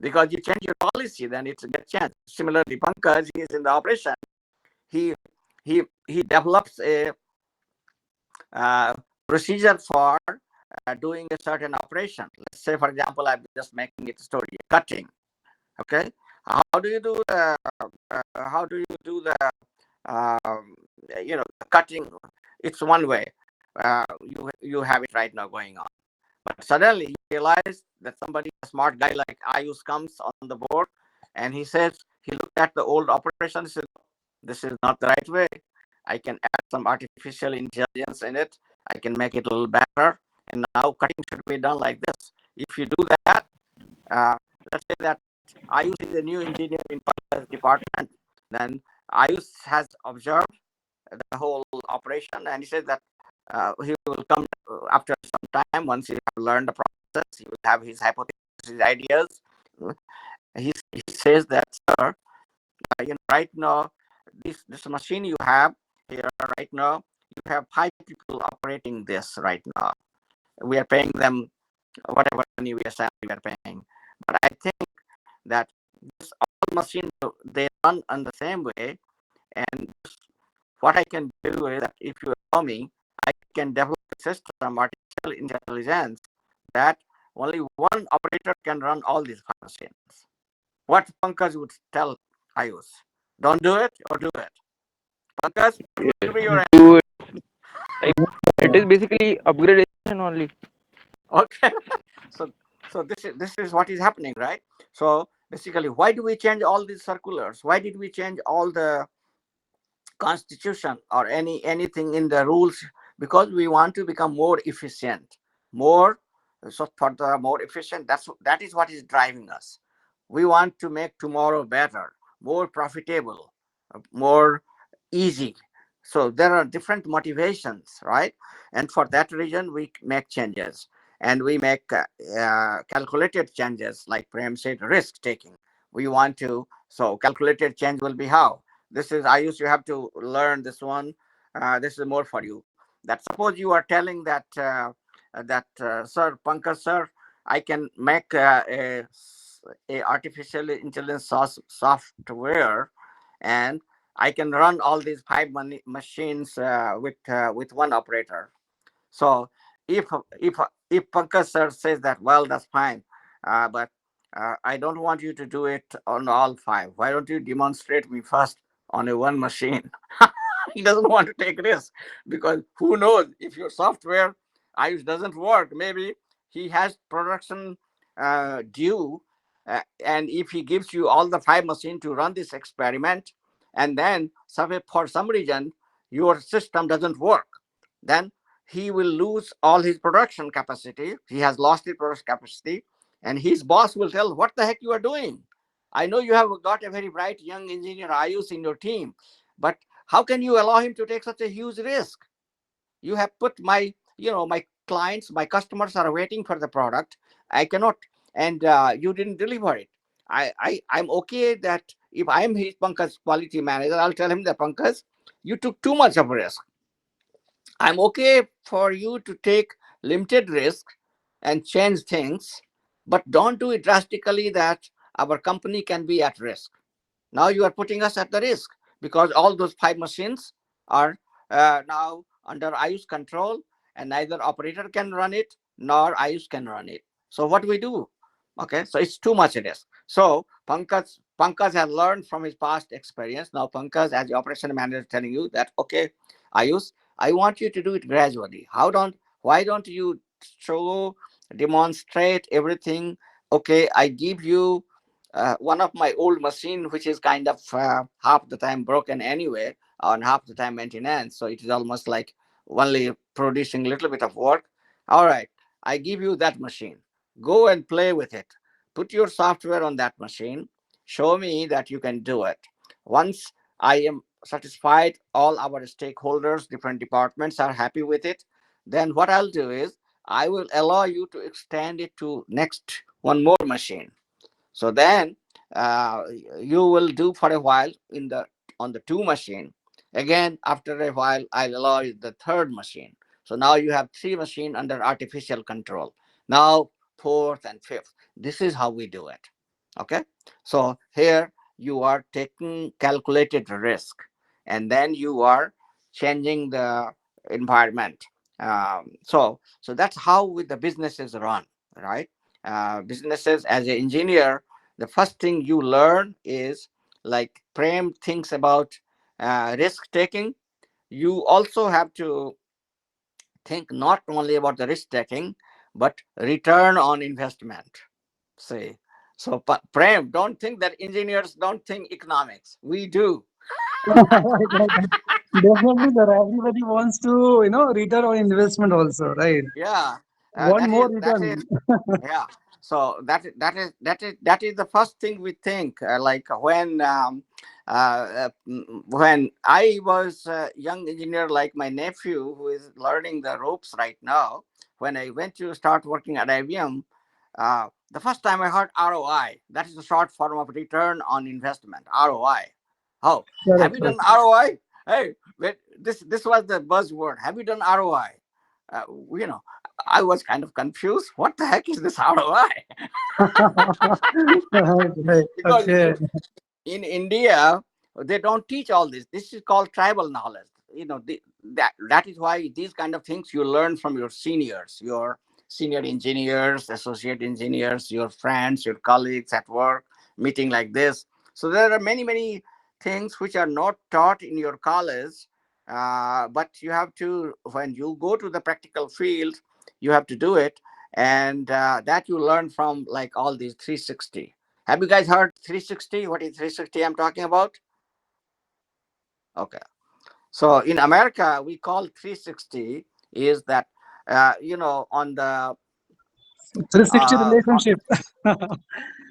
Because you change your policy, then it gets changed. Similarly, Pankaj, he is in the operation. He he develops a procedure for doing a certain operation. Let's say, for example, I'm just making it a story, cutting. Okay, how do you do the how do you do the um, cutting? It's one way. You have it right now going on, but suddenly you realize that somebody, a smart guy like Ayush, comes on the board, and he says he looked at the old operation. He says, "This is not the right way. I can add some artificial intelligence in it. I can make it a little better. And now cutting should be done like this. If you do that, uh, let's say that Ayush is a new engineer in Pankaj's department. Then Ayush has observed the whole operation, and he says that he will come after some time. Once he have learned the process, he will have his hypotheses, his ideas. He says that, sir, right now, this machine you have here right now, you have 5 people operating this right now. We are paying them whatever money we are paying. But I think that this all machine, they run on the same way. And what I can do is that if you allow me, I can develop a system, artificial intelligence, that only one operator can run all these five machines. What Pankaj would tell Ayush? Don't do it or do it? Pankaj, what will be your answer? Do it. Like, it is basically upgradation only. Okay. so this is what is happening, right? So basically, why do we change all these circulars? Why did we change all the constitution or anything in the rules? Because we want to become more efficient, more, so for the more efficient, that is what is driving us. We want to make tomorrow better, more profitable, more easy. So there are different motivations, right? And for that reason we make changes, and we make calculated changes, like Prem said, risk taking. We want to, so calculated change will be how this is. I used, you have to learn this one. This is more for you. That suppose you are telling that sir, Pankaj sir, I can make a artificial intelligence software, and I can run all these five machines with one operator. So if if if Pankaj sir says that, well, that's fine, but I don't want you to do it on all five. Why don't you demonstrate me first on a one machine? He doesn't want to take risk, because who knows, if your software IUS doesn't work, maybe he has production due, and if he gives you all the five machines to run this experiment, and then for some reason your system doesn't work, then he will lose all his production capacity. He has lost his production capacity, and his boss will tell, what the heck you are doing? I know you have got a very bright young engineer Ayush in your team, but how can you allow him to take such a huge risk? You have put my clients, my customers are waiting for the product. I cannot, and you didn't deliver it. I'm okay that if I'm his Pankaj quality manager, I'll tell him that, Pankaj, you took too much of a risk. I'm okay for you to take limited risk and change things, but don't do it drastically that our company can be at risk. Now you are putting us at the risk, because all those five machines are now under Ayush control, and neither operator can run it nor Ayush can run it. So what do we do? Okay, so it's too much risk. So Pankaj has learned from his past experience. Now Pankaj, as the operation manager, is telling you that, okay, Ayush, I want you to do it gradually. Why don't you show, demonstrate everything? Okay, I give you one of my old machine, which is kind of half the time broken anyway, on half the time maintenance. So it is almost like only producing a little bit of work. All right, I give you that machine. Go and play with it. Put your software on that machine. Show me that you can do it. Once I am satisfied, all our stakeholders, different departments are happy with it, then what I'll do is I will allow you to extend it to next one more machine. So then uh, you will do for a while in the on the two machine. Again, after a while, I'll allow you the third machine. So now you have three machine under artificial control. Now fourth and fifth. This is how we do it. Okay. So here you are taking calculated risk, and then you are changing the environment. So that's how with the businesses run, right? Businesses as an engineer, the first thing you learn is like Prem thinks about risk taking. You also have to think not only about the risk taking, but return on investment. See, so Prem, don't think that engineers don't think economics. We do. Right, right, right. Definitely, sir. Everybody wants to, return on investment also, right? Yeah, One that more is return. yeah. So that is the first thing we think. Like when I was a young engineer, like my nephew who is learning the ropes right now. When I went to start working at IBM, the first time I heard ROI, that is the short form of return on investment. ROI. Oh, have Correct, you done correct. ROI? Hey, wait, this was the buzzword. Have you done ROI? Uh, you know, I was kind of confused. What the heck is this ROI? Right, right. Because Okay. in India, they don't teach all this. This is called tribal knowledge. That is why these kind of things you learn from your seniors, your senior engineers, associate engineers, your friends, your colleagues at work, meeting like this. So there are many things which are not taught in your college, but you have to when you go to the practical field, you have to do it, and that you learn from like all these 360. Have you guys heard 360? What is 360 I'm talking about? Okay. So in America, we call 360 is that, on the, 360 uh, relationship.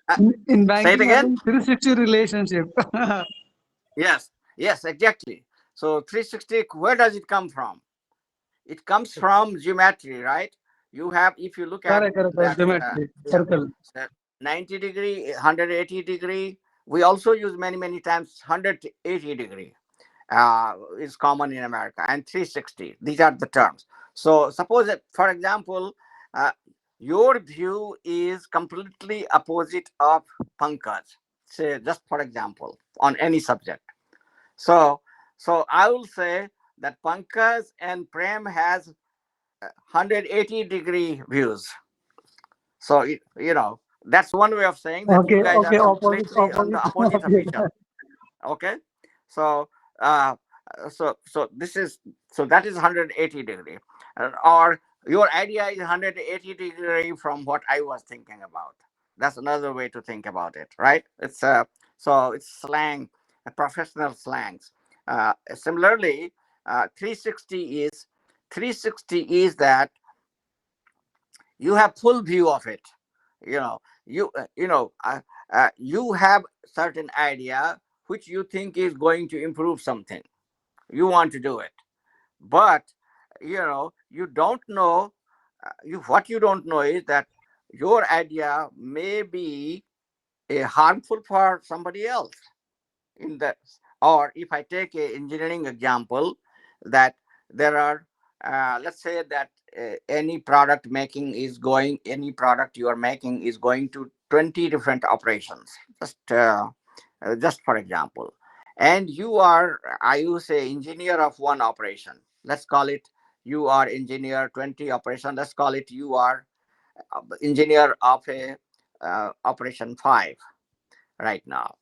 uh, In say it banking, again? again, 360 relationship. Yes, yes, exactly. So 360, where does it come from? It comes from geometry, right? If you look at Correct, correct, correct. that, Geometry, yeah, circle. so 90-degree, 180-degree, we also use many times 180-degree. Is common in America, and 360. These are the terms. So suppose that, for example, uh, your view is completely opposite of Pankaj. Say, just for example, on any subject. So, I will say that Pankaj and Prem has 180-degree views. So, that's one way of saying that you Okay, guys are okay, opposite, completely on opposite. the opposite of Okay. each other. Okay, so uh, this is, so that is 180-degree. Or your idea is 180-degree from what I was thinking about. That's another way to think about it, right? It's slang, professional slangs. Similarly, 360 is that you have full view of it. You have certain idea which you think is going to improve something. You want to do it, but you don't know. What you don't know is that your idea may be harmful for somebody else. In that, or if I take a engineering example, that there are, let's say that any product you are making is going to 20 different operations, just for example. And you are, I use a engineer of one operation, let's call it, you are engineer 20 operation, let's call it you are engineer of a operation 5 right now.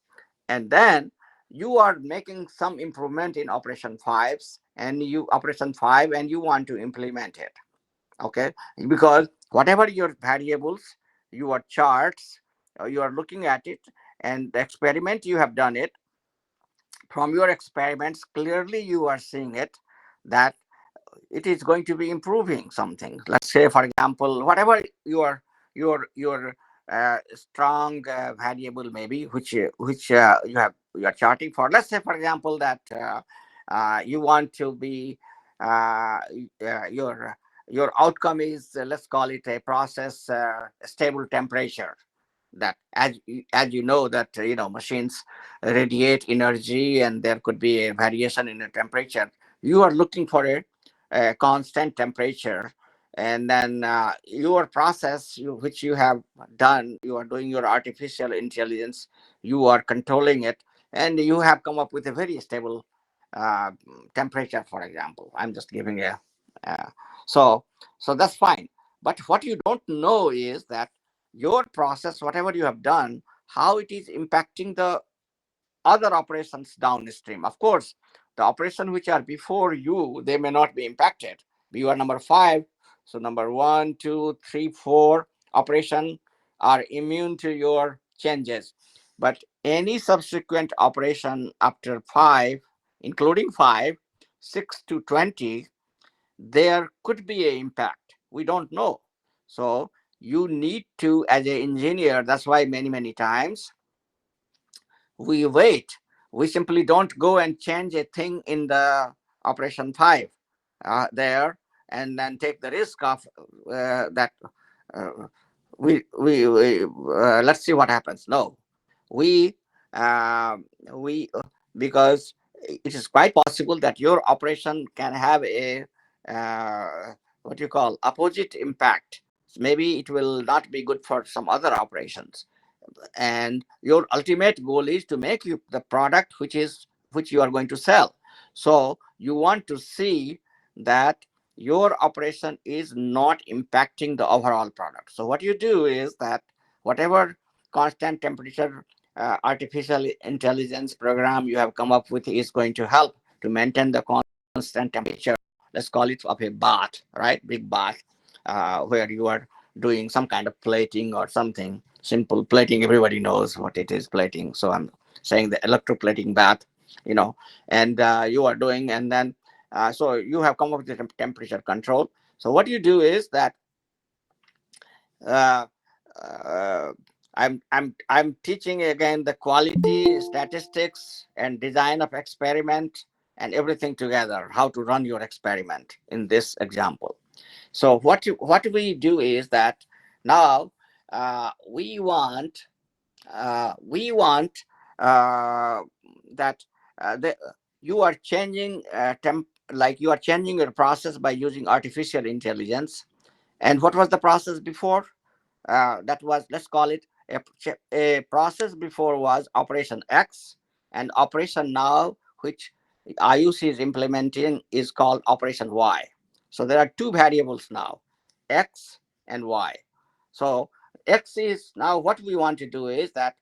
And then you are making some improvement in operation 5 and you want to implement it. Okay, because whatever your variables, your charts, you are looking at it, and the experiment you have done it, from your experiments clearly you are seeing it, that it is going to be improving something. Let's say, for example, whatever your strong variable maybe, which you are charting for. Let's say, for example, that you want to be uh, your outcome is, let's call it a process stable temperature. That, as you know, that machines radiate energy and there could be a variation in the temperature. You are looking for a constant temperature, and then your process, which you have done, you are doing your artificial intelligence, you are controlling it, and you have come up with a very stable uh, temperature, for example. I'm just giving a uh, So that's fine. But what you don't know is that your process, whatever you have done, how it is impacting the other operations downstream. Of course, the operation which are before you, they may not be impacted. You are number five, so number one, two, three, four operation are immune to your changes. But any subsequent operation after five, including five, 6 to 20, there could be an impact. We don't know. So you need to, as an engineer, that's why many times we wait. We simply don't go and change a thing in the operation 5 there, and then take the risk of that uh, we let's see what happens. No, we we because it is quite possible that your operation can have a what you call opposite impact. Maybe it will not be good for some other operations, and your ultimate goal is to make you the product which you are going to sell. So you want to see that your operation is not impacting the overall product. So what you do is that whatever constant temperature artificial intelligence program you have come up with is going to help to maintain the constant temperature. Let's call it of a bath, right? Big bath, where you are doing some kind of plating or something. Simple plating, everybody knows what it is, plating. So I'm saying the electroplating bath, you know, and you are doing, and then so you have come up with the temperature control. So what you do is that uh, uh, I'm teaching again the quality statistics and design of experiment and everything together, how to run your experiment in this example. So what we do is that now we want that the, you are changing like you are changing your process by using artificial intelligence. And what was the process before? That was, let's call it a process before was operation X, and operation now which IUC is implementing is called operation Y. So there are two variables now, X and Y. So X is now, what we want to do is that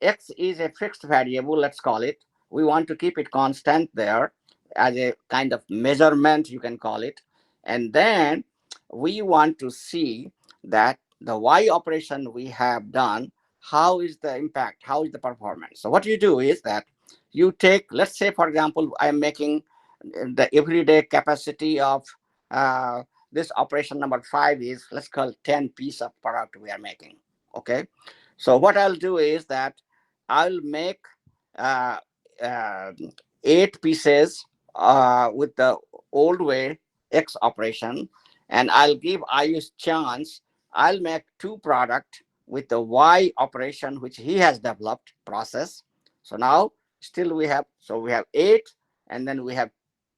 X is a fixed variable, let's call it. We want to keep it constant there as a kind of measurement, you can call it. And then we want to see that the Y operation we have done, how is the impact, how is the performance. So what you do is that you take, let's say for example, I'm making the everyday capacity of this operation number 5 is, let's call 10 piece of product we are making. Okay, so what I'll do is that I'll make uh, uh, 8 pieces with the old way X operation, and I'll give Ayush chance. I'll make 2 product with the Y operation which he has developed process. So now still we have, so we have 8, and then we have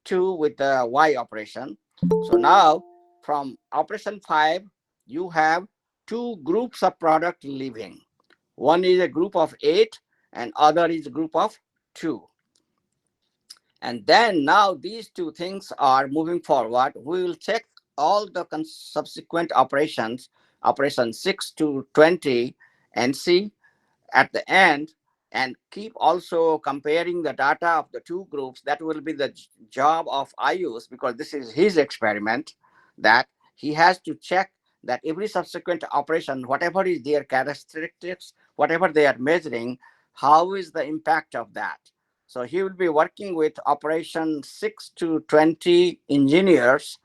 2 with the Y operation. So now from operation 5 you have 2 groups of product living. One is a group of 8 and other is a group of 2. And then now these 2 things are moving forward. We will check all the subsequent operations, operation 6 to 20, and see at the end, and keep also comparing the data of the 2 groups. That will be the job of Ayush, because this is his experiment, that he has to check that every subsequent operation, whatever is their characteristics, whatever they are measuring, how is the impact of that. So he will be working with operation 6 to 20 engineers,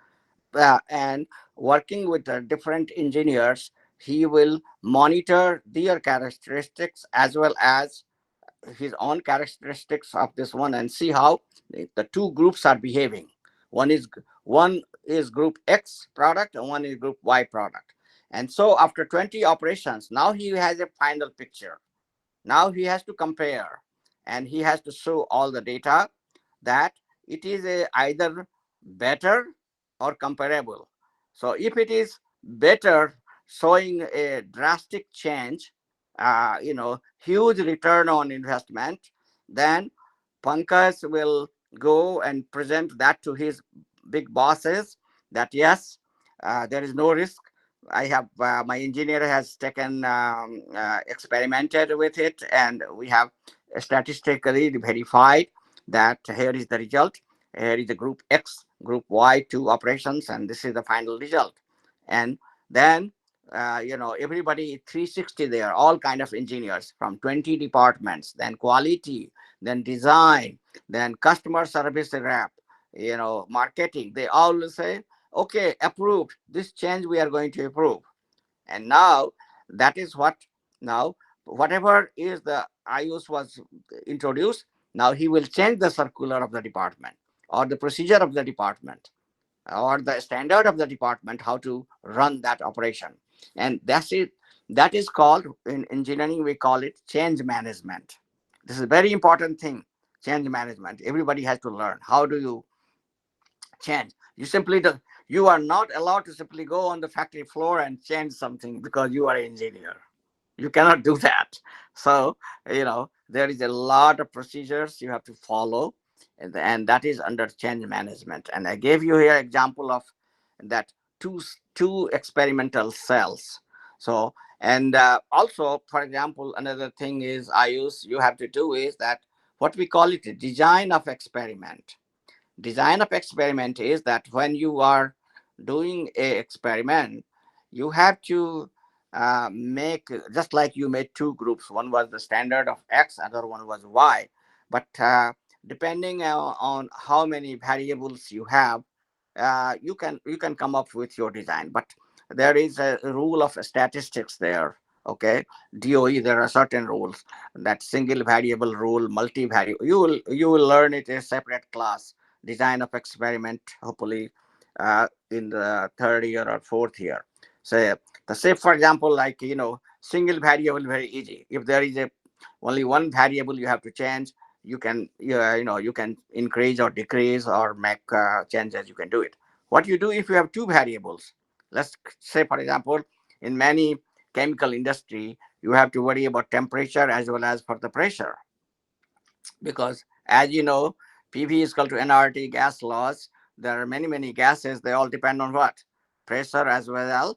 and working with the different engineers, he will monitor their characteristics as well as his own characteristics of this one, and see how the 2 groups are behaving. One is group X product and one is group Y product. And so after 20 operations, now he has a final picture. Now he has to compare, and he has to show all the data that it is either better or comparable. So if it is better, showing a drastic change, huge return on investment, then Pankaj will go and present that to his big bosses, that yes, There is no risk. I have my engineer has taken experimented with it, and we have statistically verified that here is the result. Here is the group X, group Y, two operations, and this is the final result. And then everybody 360 there, all kind of engineers from 20 departments, then quality, then design, then customer service rep, marketing. They all say, okay, approved. This change we are going to approve. And now that is what now whatever is the IUS was introduced, now he will change the circular of the department or the procedure of the department or the standard of the department how to run that operation. And that's it. That is called, in engineering we call it change management. This is a very important thing. Change management, everybody has to learn how do you change. You are not allowed to simply go on the factory floor and change something because you are an engineer. You cannot do that. So there is a lot of procedures you have to follow, and that is under change management. And I gave you here example of that two experimental cells. So, and also, for example, another thing is you have to do is that what we call it design of experiment. Design of experiment is that when you are doing a experiment, you have to make, just like you made two groups. One was the standard of X, other one was Y. But depending on how many variables you have, you can come up with your design. But there is a rule of statistics there. Okay, DOE, there are certain rules. That single variable rule, multi-variable, you will learn it in a separate class. Design of experiment, hopefully in the third year or fourth year. So the say, for example, like single variable, very easy. If there is a only one variable you have to change, you can increase or decrease or make changes. You can do it. What you do if you have two variables? Let's say, for example, in many chemical industry, you have to worry about temperature as well as for the pressure, because as you know, PV is equal to nRT gas laws. There are many gases. They all depend on what? Pressure as well as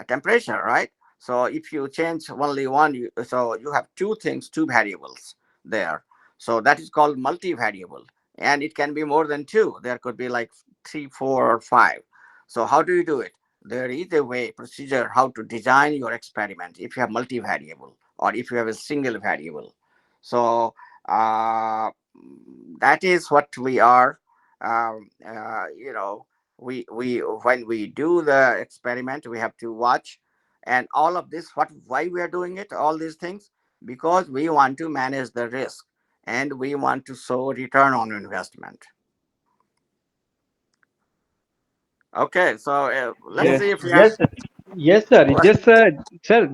temperature, right? So if you change only one, so you have two things, two variables there. So that is called multivariable, and it can be more than two. There could be like three, four, or five. So how do you do it? There is a way, procedure, how to design your experiment if you have multivariable or if you have a single variable. So uh, that is what we are. We when we do the experiment, we have to watch, and all of this, why we are doing it, all these things, because we want to manage the risk and we want to show return on investment. Okay, so let's Yes, see if we have yes, yes, sir. Yes, sir.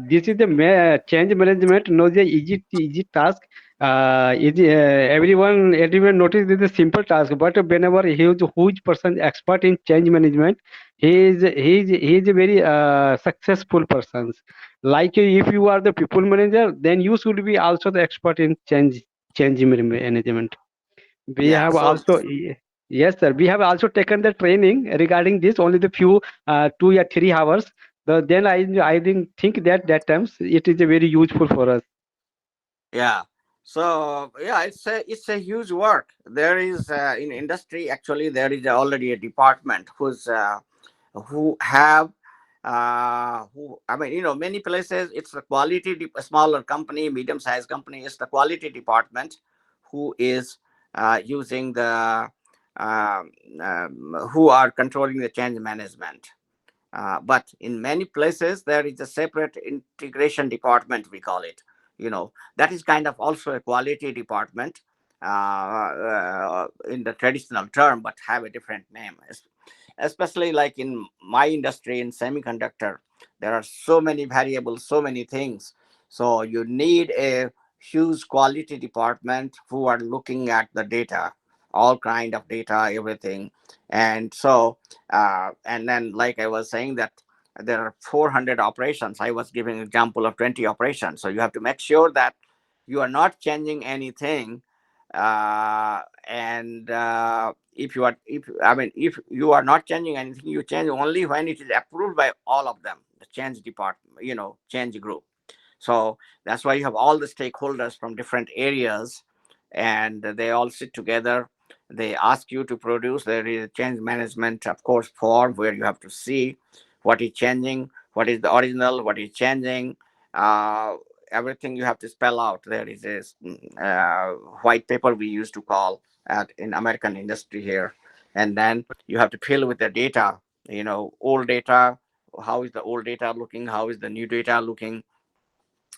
This is the change management. No, the easy task. Everyone notice this is a simple task, but whenever he is a huge person expert in change management, he is a very successful person. Like if you are the people manager, then you should be also the expert in change management. We yeah. have So also, yes, sir. We have also taken the training regarding this. Only the few 2 or 3 hours. Then I didn't think that times it is a very useful for us. yeah. So yeah, it's a huge work. There is in industry, actually there is already a department who have who, I mean, many places it's a a smaller company, medium sized company, it's the quality department who is using the who are controlling the change management. But in many places, there is a separate integration department, we call it. That is kind of also a quality department in the traditional term, but have a different name. Especially like in my industry, in semiconductor, there are so many variables, so many things. So you need a huge quality department who are looking at the data, all kind of data, everything. And so and then, like I was saying, that there are 400 operations. I was giving an example of 20 operations. So you have to make sure that you are not changing anything, and if you are not changing anything, you change only when it is approved by all of them, the change department, change group. So that's why you have all the stakeholders from different areas, and they all sit together. They ask you to produce. There is a change management, of course, form where you have to see what is changing, what is the original, what is changing. Uh, Everything you have to spell out. There is a white paper we used to call at in American industry here, and then you have to fill with the data. Old data. How is the old data looking? How is the new data looking?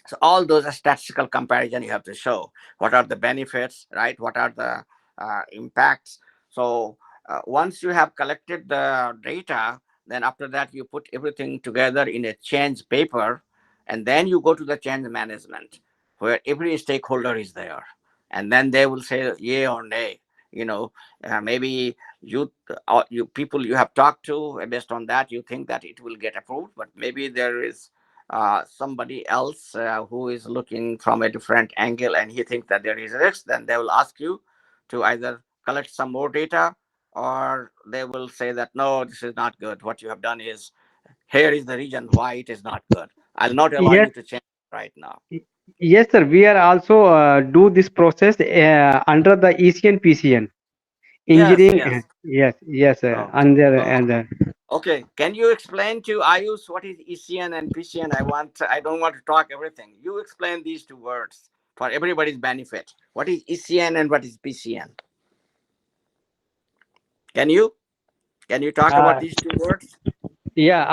So all those are statistical comparison you have to show. What are the benefits, right? What are the impacts? So once you have collected the data, then after that you put everything together in a change paper, and then you go to the change management where every stakeholder is there, and then they will say yay or nay. Maybe you people you have talked to, based on that you think that it will get approved, but maybe there is somebody else who is looking from a different angle and he thinks that there is a risk. Then they will ask you to either collect some more data, or they will say that no, this is not good. What you have done is, here is the reason why it is not good. I'll not allow Yes, you to change right now. yes, sir. We are also do this process under the ECN PCN Yes, engineering. yes. Yes, yes, sir. So, Under so and okay, can you explain to Ayush what is ECN and PCN? I don't want to talk everything. You explain these two words for everybody's benefit. What is ECN and what is PCN? Can you can you talk about uh, these two words? yeah,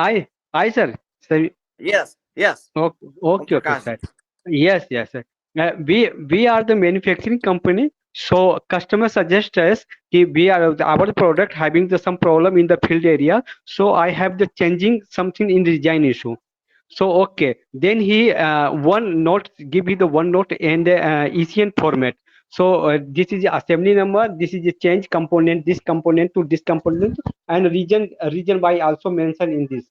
I, sir. So Yes, yes. okay, Om okay, okay, Prakash sir. ji. Yes, yes, sir. We are the manufacturing company, so customer suggest us we are our product having some problem in the field area. So I have the changing something in the design issue. So okay, then he one note give you the one note and the ECN format. So this is the assembly number. This is the change component. This component to this component, and region by also mentioned in this.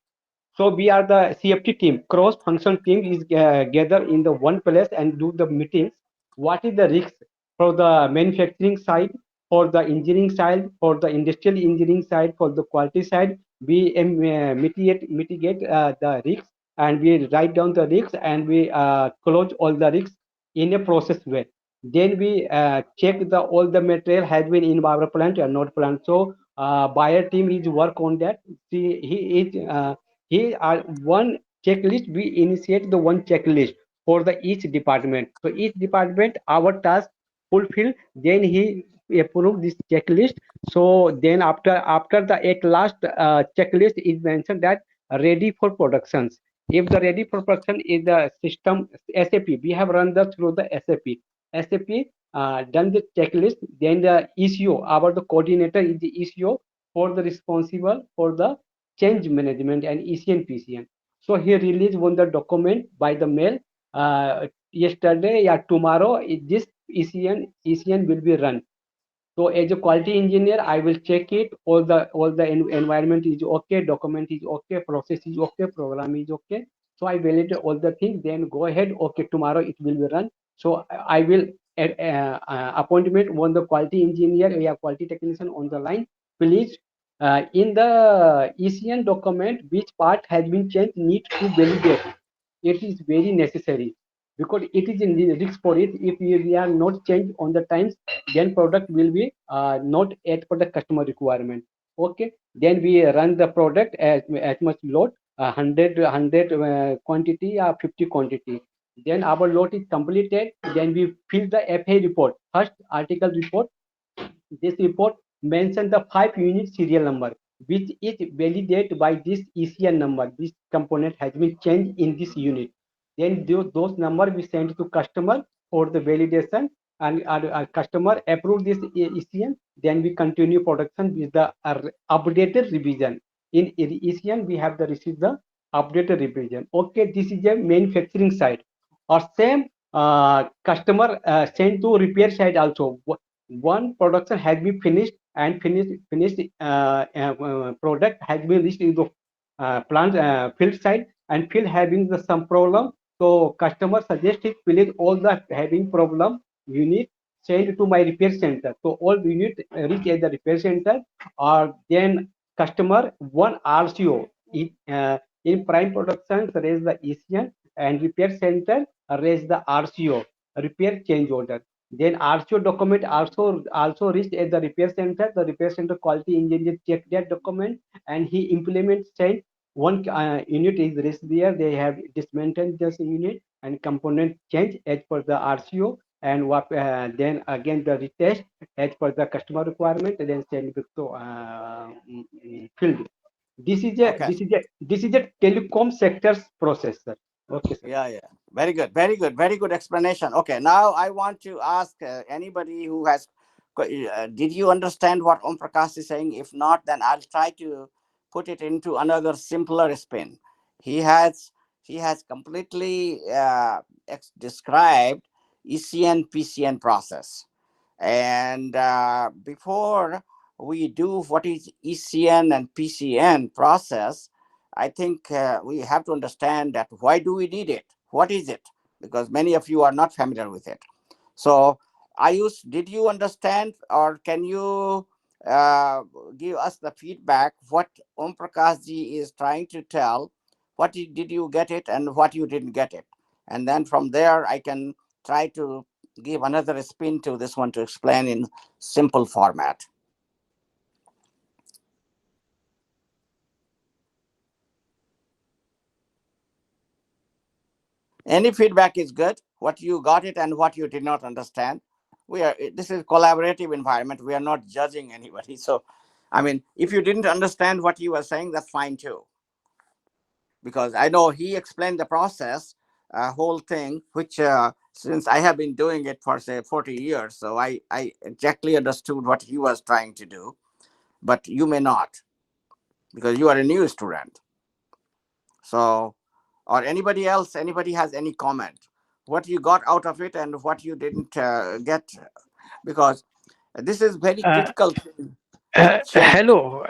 So we are the CFT team, cross-function team is gather in the one place and do the meetings. What is the risk for the manufacturing side, for the engineering side, for the industrial engineering side, for the quality side? We mitigate the risks, and we write down the risks, and we close all the risks in a process way. Then we check the all the material has been in our plant or not plant. So buyer team is work on that. See, he is. Here are one checklist. We initiate the one checklist for the each department. So each department, our task fulfill. Then he approve this checklist. So then after the at last checklist is mentioned that ready for productions. If the ready for production is the system SAP, we have run the through the SAP. SAP done the checklist. Then the ECO, our the coordinator is the ECO for the responsible for the change management and ECN PCN. So he released one the document by the mail yesterday. Yeah, tomorrow this ECN will be run. So as a quality engineer, I will check it. All the environment is okay, document is okay, process is okay, program is okay. So I validate all the things. Then go ahead. Okay, tomorrow it will be run. So I will appointment one the quality engineer, yeah, quality technician on the line. Please, in the ECN document, which part has been changed need to validate. It is very necessary because it is in the risk for it. If we are not changed on the times, then product will be not at for the customer requirement. Okay, then we run the product as much load, 100 quantity or 50 quantity. Then our load is completed. Then we fill the FA report, first article report. This report mentions the 5 unit serial number, which is validated by this ECN number. This component has been changed in this unit. Then those numbers we send to customer for the validation, and our customer approve this ECN. Then we continue production with the updated revision. In ECN, we have the receive the updated revision. Okay, this is a manufacturing side. Or same customer send to repair side also. One production has been finished, and finished product has been reached in the plant field side, and field having some problem. So customer suggested fill all the having problem unit. sent to my repair center. So all unit reach at the repair center, or then customer one RCO in prime production raise the ECN, and repair center raise the RCO, repair change order. Then RCO document also reached at the repair center. The repair center quality engineer check that document, and he implements send one unit is reached there. They have dismantled this unit and component change as per the RCO, and what then again the retest as per the customer requirement, and then send it to field. This is a Okay. telecom sector's process, sir. Okay, sir. Yeah, yeah. Very good. Very good. Very good explanation. Okay. Now I want to ask anybody who has, did you understand what Om Prakash is saying? If not, then I'll try to put it into another simpler spin. He has completely described ECN PCN process. And before we do what is ECN and PCN process, I think we have to understand that why do we need it? What is it? Because many of you are not familiar with it. So, Ayush, did you understand, or can you give us the feedback what Om Prakash ji is trying to tell? What did you get it, and what you didn't get it? And then from there, I can try to give another spin to this one to explain in simple format. Any feedback is good. What you got it and what you did not understand. This is collaborative environment. We are not judging anybody. So, I mean, if you didn't understand what you were saying, that's fine too. Because I know he explained the process, whole thing, which since I have been doing it for say 40 years, so I exactly understood what he was trying to do. But you may not, because you are a new student. So, or anybody else, anybody has any comment? What you got out of it and what you didn't get? Because this is very Uh, critical thing to change. hello,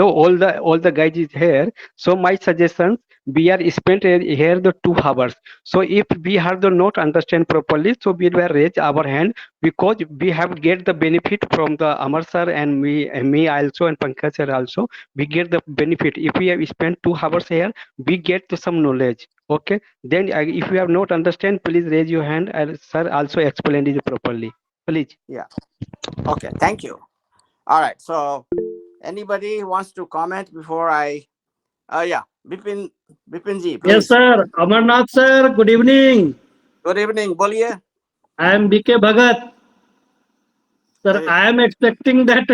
all the guys is here. So my suggestions, we are spent here the 2 hours. So if we have the not understand properly, so we will raise our hand, because we have get the benefit from the Amar sir, and me also, and Pankaj sir also. We get the benefit if we have spent 2 hours here. We get to some knowledge. Okay. Then if you have not understand, please raise your hand, and sir also explain it properly. Please. Yeah. Okay. Thank you. All right. So, anybody wants to comment before I? Yeah. Bipinji, Yes, please. sir. Amarnath, sir. Good evening. Good evening. Boliye. I am BK Bhagat. Sir, Hey. I am expecting that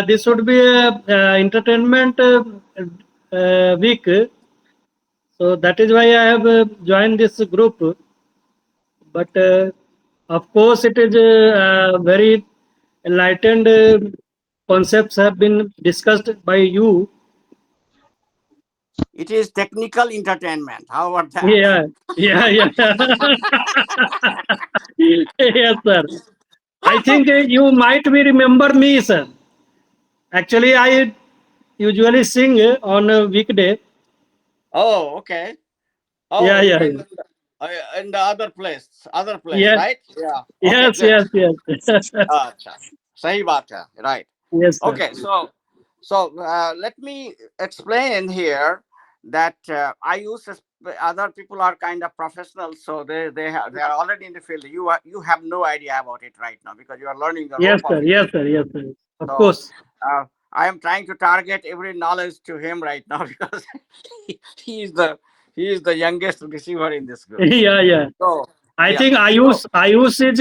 this would be a entertainment week. So that is why I have joined this group. But of course, it is very enlightened concepts have been discussed by you. It is technical entertainment. How about that? Yeah, yeah, yeah. Yes, sir. I think you might be remember me, sir. Actually, I usually sing on a weekday. Oh, okay. Oh, Yeah, you yeah, mean yeah. in the other place, Yes, right? Yeah. Okay, yes, good. yes, yes. Acha. Sahi baat hai. Right. Yes, sir. Okay, so let me explain here that I use other people are kind of professionals, so they are already in the field. You have no idea about it right now because you are learning the Yes, rope of sir. it. Yes, sir. Yes, sir. Of So course. I am trying to target every knowledge to him right now because he is the he is the youngest receiver in this group. Yeah, yeah. So I yeah, think so Ayush is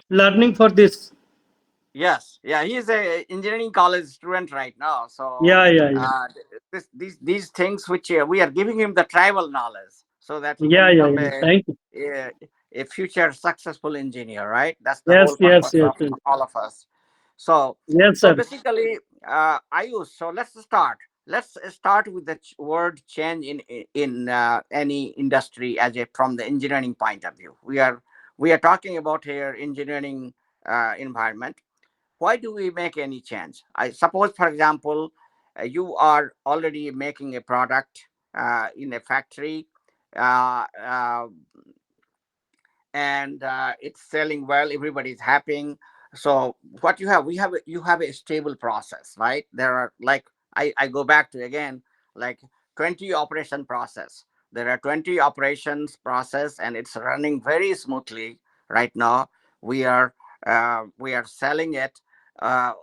learning for this. yes, yeah, he is a engineering college student right now. So Yeah, yeah, yeah. these things which we are giving him the tribal knowledge so that he can Yeah, yeah, become yeah. Thank you. a, a future successful engineer. Right? That's the Yes, whole yes, purpose yes, of yes. all of us. So Yes, so sir. basically, Ayush. So let's start. Let's start with the word change in any industry as a from the engineering point of view. We are talking about here engineering environment. Why do we make any change? I suppose, for example, you are already making a product in a factory, uh, uh, and it's selling well. Everybody's happy. So what you have, you have a stable process, right? There are like, I go back to again, like 20 operation process. There are 20 operations process, and it's running very smoothly right now. We are selling it, uh,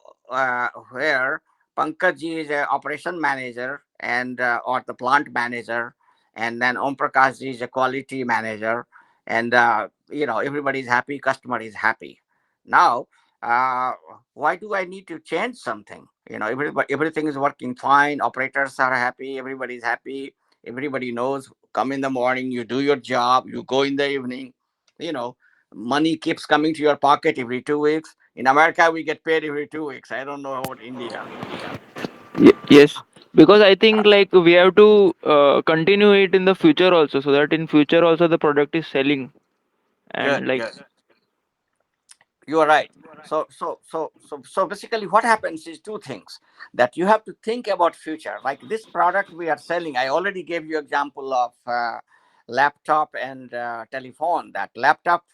where Pankaj ji is a operation manager, and or the plant manager, and then Om Prakash ji is a quality manager, and everybody is happy, customer is happy. Now, uh, why do I need to change something? Everything is working fine, operators are happy, everybody is happy, everybody knows, come in the morning, you do your job, you go in the evening, you know money keeps coming to your pocket every 2 weeks. In America we get paid every 2 weeks. I don't know about India. Yes, because I think like we have to continue it in the future also, so that in future also the product is selling. Good, And like, good. You are right. So basically what happens is two things, that you have to think about future. Like this product we are selling, I already gave you example of laptop and telephone. That laptop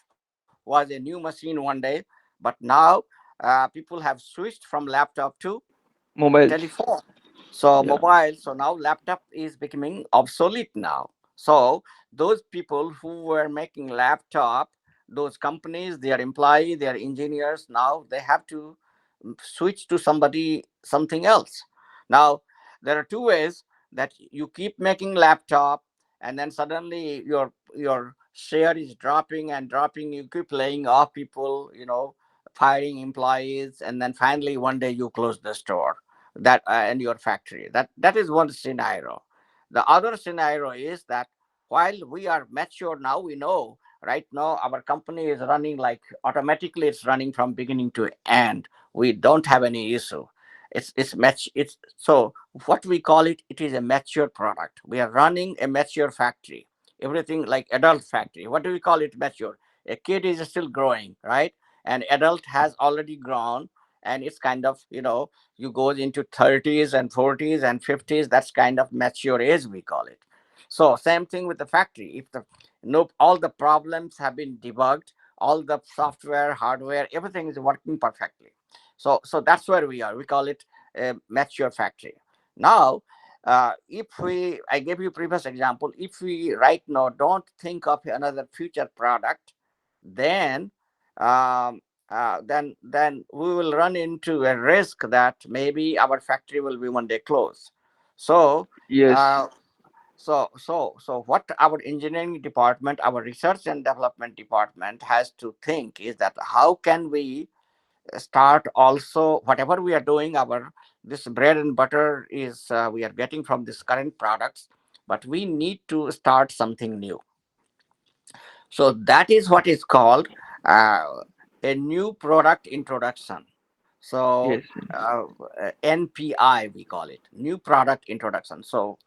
was a new machine one day, but now people have switched from laptop to mobiles. telephone. So Yeah. mobile, so now laptop is becoming obsolete now. So those people who were making laptop, those companies, their employee, their engineers, now they have to switch to something else. Now there are two ways, that you keep making laptop, and then suddenly your share is dropping and dropping, you keep laying off people, firing employees, and then finally one day you close the store, that and your factory. That is one scenario. The other scenario is that while we are mature now, we know right now our company is running like automatically, it's running from beginning to end. We don't have any issue. It's so what we call it, it is a mature product. We are running a mature factory, everything like adult factory. What do we call it? Mature. A kid is still growing, right? An adult has already grown, and it's kind of, you goes into 30s and 40s and 50s. That's kind of mature age, we call it. So same thing with the factory. If the no all the problems have been debugged, all the software, hardware, everything is working perfectly. So that's where we are. We call it a mature factory. Now, if we I gave you previous example, if we right now don't think of another future product, then um, then we will run into a risk that maybe our factory will be one day closed. So Yes. uh, so what our engineering department, our research and development department has to think is that how can we start also whatever we are doing, our this bread and butter is we are getting from this current products, but we need to start something new. So that is what is called uh, a new product introduction. So Yes. NPI, we call it, new product introduction. So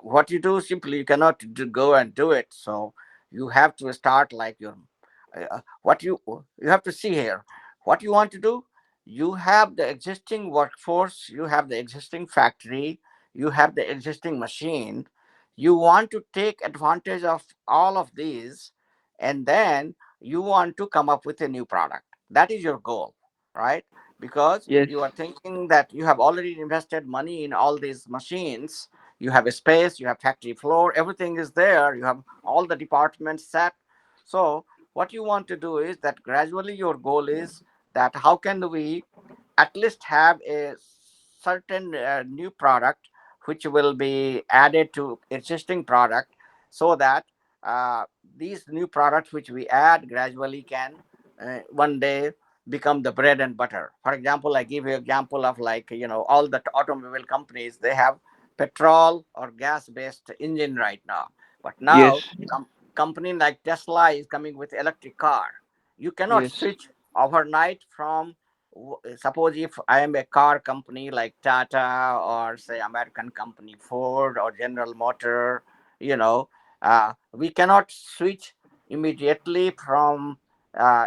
what you do, simply you cannot go and do it. So you have to start like your what you have to see here. What you want to do, you have the existing workforce, you have the existing factory, you have the existing machine. You want to take advantage of all of these, and then you want to come up with a new product. That is your goal, right? Because Yes. you are thinking that you have already invested money in all these machines, you have a space, you have factory floor, everything is there, you have all the departments set. So what you want to do is that gradually your goal is that how can we at least have a certain new product which will be added to existing product, so that uh, these new products which we add gradually can one day become the bread and butter. For example, I give you example of like, all the automobile companies, they have petrol or gas based engine right now, but now Yes. company like Tesla is coming with electric car. You cannot Yes. switch overnight from, suppose if I am a car company like Tata, or say American company Ford or General Motor, we cannot switch immediately from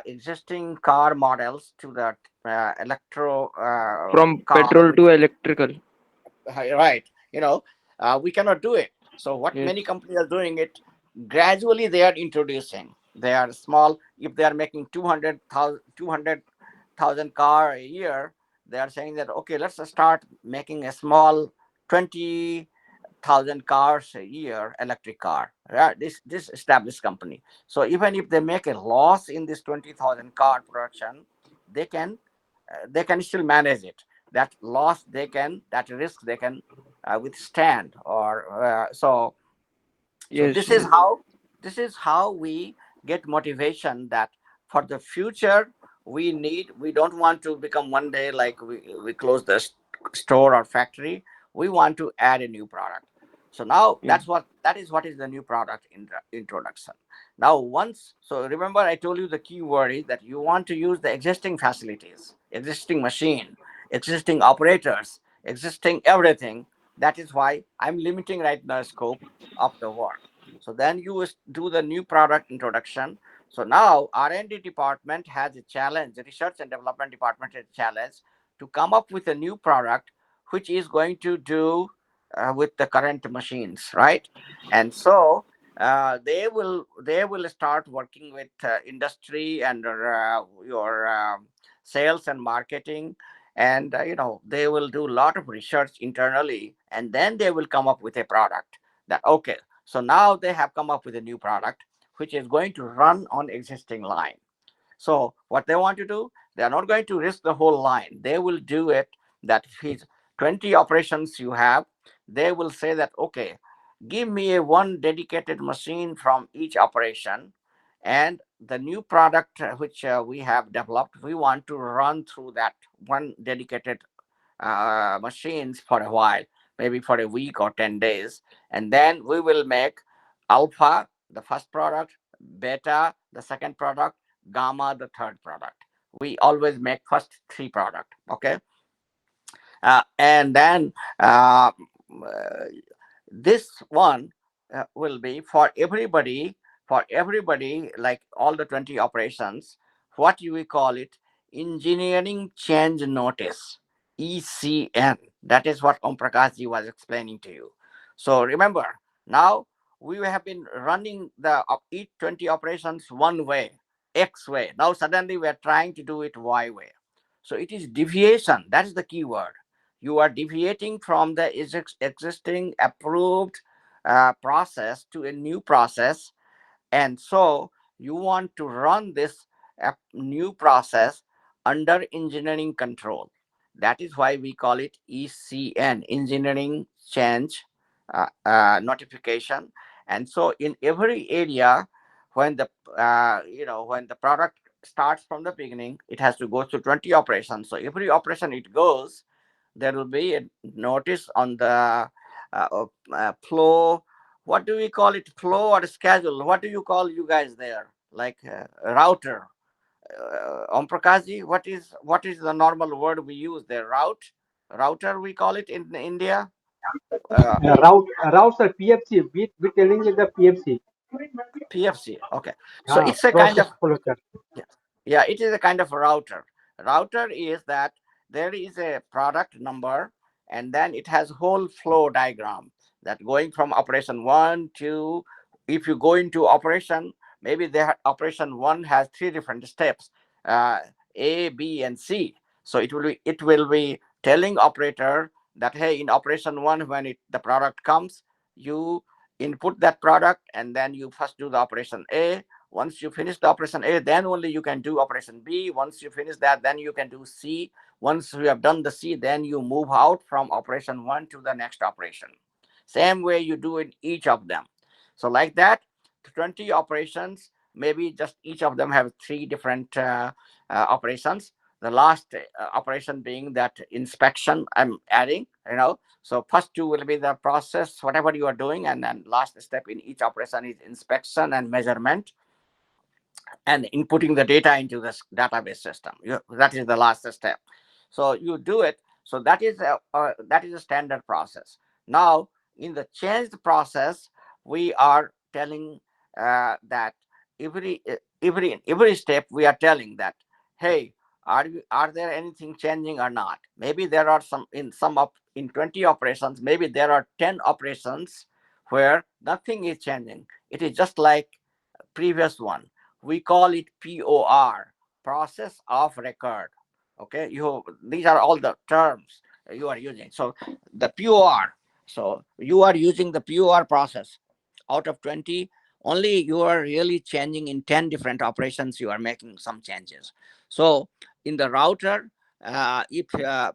existing car models to the electro From car, petrol which to electrical. right, we cannot do it. So what Yes. many companies are doing it, gradually they are introducing They are small. If they are making 200,000 car a year, they are saying that, okay, let's start making a small 20,000 cars a year, electric car. Yeah, this established company. So even if they make a loss in this 20,000 car production, they can still manage it. That loss that risk they can withstand. Or so Yes. this is how we get motivation that for the future we don't want to become one day like we close the store or factory. We want to add a new product. So now Yeah. that is what is the new product introduction. Now once, so remember I told you the key word is that you want to use the existing facilities, existing machine, existing operators, existing everything. That is why I'm limiting right now scope of the work. So then you do the new product introduction. So now R&D department has a challenge, the research and development department has a challenge to come up with a new product which is going to do with the current machines, right? And so they will start working with industry and your sales and marketing, and they will do a lot of research internally, and then they will come up with a product that, okay, so now they have come up with a new product which is going to run on existing line. So what they want to do, they are not going to risk the whole line. They will do it that if it's 20 operations you have, they will say that, okay, give me a one dedicated machine from each operation, and the new product which we have developed, we want to run through that one dedicated machines for a while, maybe for a week or 10 days. And then we will make alpha, the first product, beta, the second product, gamma, the third product. We always make first three product. Okay. And then this one will be for everybody, like all the 20 operations. What you will call it? Engineering change notice, ECN. That is what Om Prakash ji was explaining to you. So remember, now we have been running the each 20 operations one way, X way. Now suddenly we are trying to do it Y way. So it is deviation. That is the key word. You are deviating from the existing approved process to a new process, and so you want to run this new process under engineering control. That is why we call it ECN, engineering change notification. And so in every area, when the when the product starts from the beginning, it has to go through 20 operations. So every operation it goes, there will be a notice on the flow. What do we call it? Flow or schedule? What do you call you guys there? Like router. Om Prakash ji, what is the normal word we use there? Router we call it in India. Uh, Routes are PFC. We telling you the PFC. PFC. Okay, so it's a kind Process of, flow chart. yeah, yeah, it is a kind of a router. Router is that there is a product number, and then it has whole flow diagram that going from operation one to, if you go into operation, maybe the operation one has three different steps, uh, A, B, and C. So it will be telling operator that, hey, in operation one, when the product comes, you input that product, and then you first do the operation A. Once you finish the operation A, then only you can do operation B. Once you finish that, then you can do C. Once you have done the C, then you move out from operation one to the next operation. Same way you do in each of them. So like that, 20 operations, maybe just each of them have three different operations. The last operation being that inspection I'm adding, So first two will be the process, whatever you are doing, and then last step in each operation is inspection and measurement and inputting the data into this database system. That is the last step. So you do it. So that is a standard process. Now in the changed process, we are telling that every step we are telling that, hey, are there anything changing or not? Maybe there are in 20 operations, maybe there are 10 operations where nothing is changing. It is just like previous one. we call it POR, process of record. Okay, these are all the terms you are using. So the POR, so you are using the POR process. Out of 20, only you are really changing in 10 different operations, you are making some changes. So in the router, if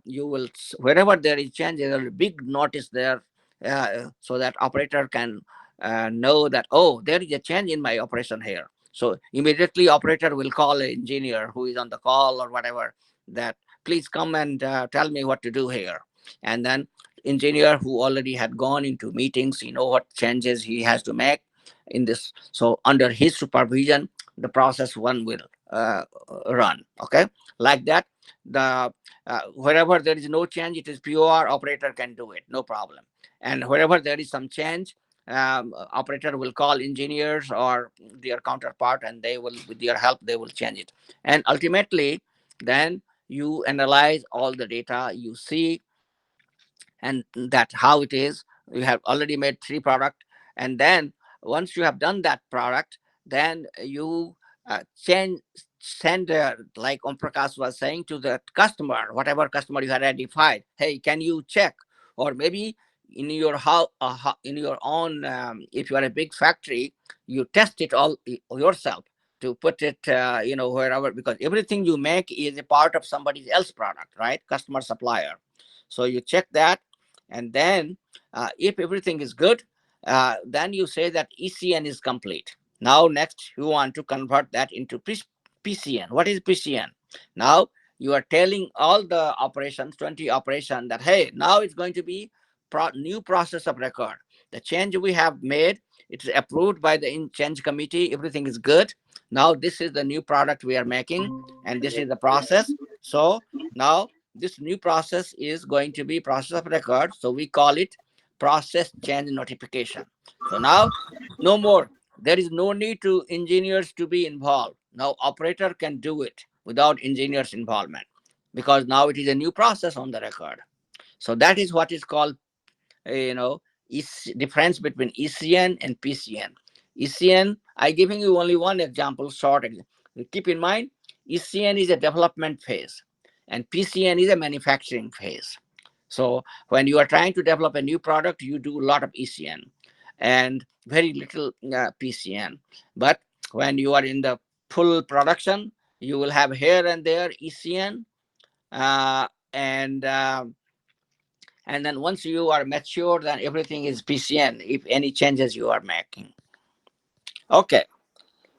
you will, wherever there is change, there will be big notice there, so that operator can know that, oh, there is a change in my operation here. So immediately operator will call an engineer who is on the call or whatever, that please come and tell me what to do here. And then engineer who already had gone into meetings, what changes he has to make in this. So under his supervision, the process one will run. Okay, like that. The wherever there is no change, it is POR, operator can do it, no problem. And wherever there is some change, operator will call engineers or their counterpart, and they will, with their help, they will change it. And ultimately, then you analyze all the data, you see, and that how it is. You have already made 3 product, and then once you have done that product, then you change send, like Om Prakash was saying, to the customer, whatever customer you had identified. Hey, can you check? Or maybe in your house, in your own, if you are a big factory, you test it all yourself to put it, wherever, because everything you make is a part of somebody else product, right? Customer, supplier. So you check that, and then if everything is good, then you say that ECN is complete. Now next you want to convert that into PCN. What is PCN? Now you are telling all the operations, 20 operation, that hey, now it's going to be new process of record. The change we have made, it's approved by the change committee, everything is good. Now this is the new product we are making, and this is the process. So now this new process is going to be process of record, so we call it process change notification. So now no more, there is no need to engineers to be involved. Now operator can do it without engineers involvement, because now it is a new process on the record. So that is what is called, is difference between ECN and PCN. ECN, I giving you only one example, short example. Keep in mind, ECN is a development phase, and PCN is a manufacturing phase. So when you are trying to develop a new product, you do a lot of ECN and very little PCN. But when you are in the full production, you will have here and there ECN, uh, and uh, and then once you are mature, then everything is PCN if any changes you are making. Okay,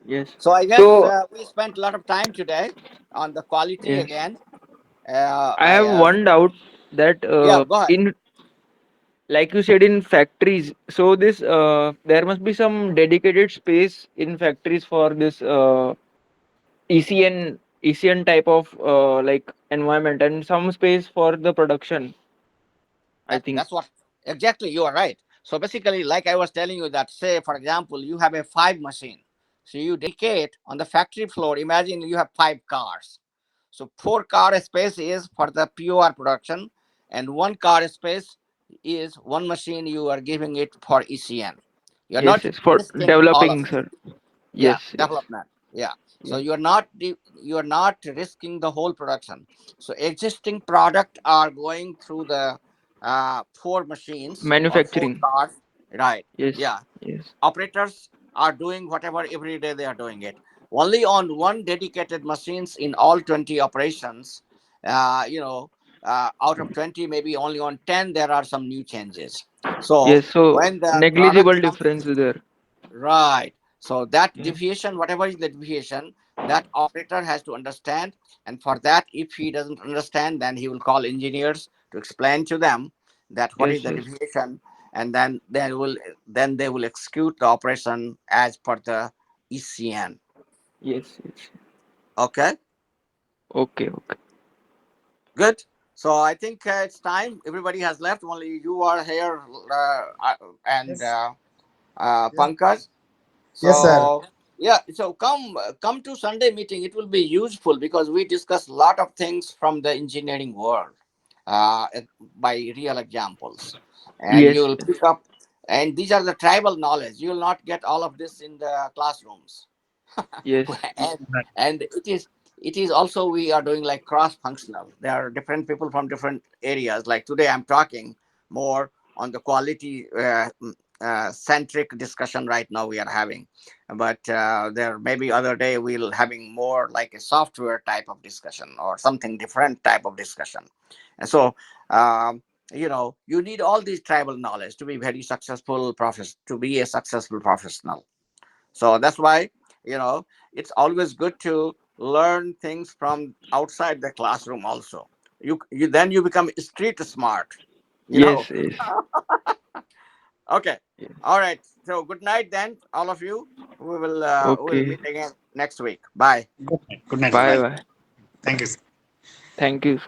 Yes. so I guess So we spent a lot of time today on the quality yes, again. I have one doubt that Yeah, go ahead. in, like you said, in factories, so this there must be some dedicated space in factories for this ECN type of like environment, and some space for the production, I think. That's what exactly you are right. So basically, like I was telling you, that say for example, you have a 5 machine, so you dedicate on the factory floor. Imagine you have 5 cars. So 4 car space is for the POR production, and 1 car space is one machine you are giving it for ECN. You're Yes, not yes, for risking all of developing, it. sir. Yeah, Yes, yes, development. Yeah. So yes, you're not risking the whole production. So existing product are going through the 4 machines or four manufacturing. cars, right? Yes, Yeah. yes, Operators are doing whatever every day they are doing it. Only on one dedicated machines in all 20 operations, out of 20, maybe only on 10 there are some new changes. So yes. So when the product negligible comes, difference there. right. So that Yes, deviation, whatever is the deviation, that operator has to understand. And for that, if he doesn't understand, then he will call engineers to explain to them that what is yes, the yes, deviation, and then they will execute the operation as per the ECN. yes, yes. Okay, Okay, okay. good. So I think it's time. Everybody has left. Only you are here, and Yes. Yeah. Pankaj. Yes, sir. So yeah, so come to Sunday meeting. It will be useful because we discuss a lot of things from the engineering world, uh, by real examples, and you Yes, will yes, pick up. And these are the tribal knowledge. You will not get all of this in the classrooms. Yes. and and it is also we are doing like cross functional. There are different people from different areas. Like today I'm talking more on the quality centric discussion right now we are having, but there maybe other day we'll having more like a software type of discussion or something different type of discussion. And so you need all these tribal knowledge to be very successful to be a successful professional. So that's why, you know, it's always good to learn things from outside the classroom also. You then you become street smart, you know. Yes. Yes. Okay. Yes. All right. So good night then, all of you. We'll Okay. meet again next week. Bye. Good night. Good night. Bye. Bye. Bye. Thank you. Thank you.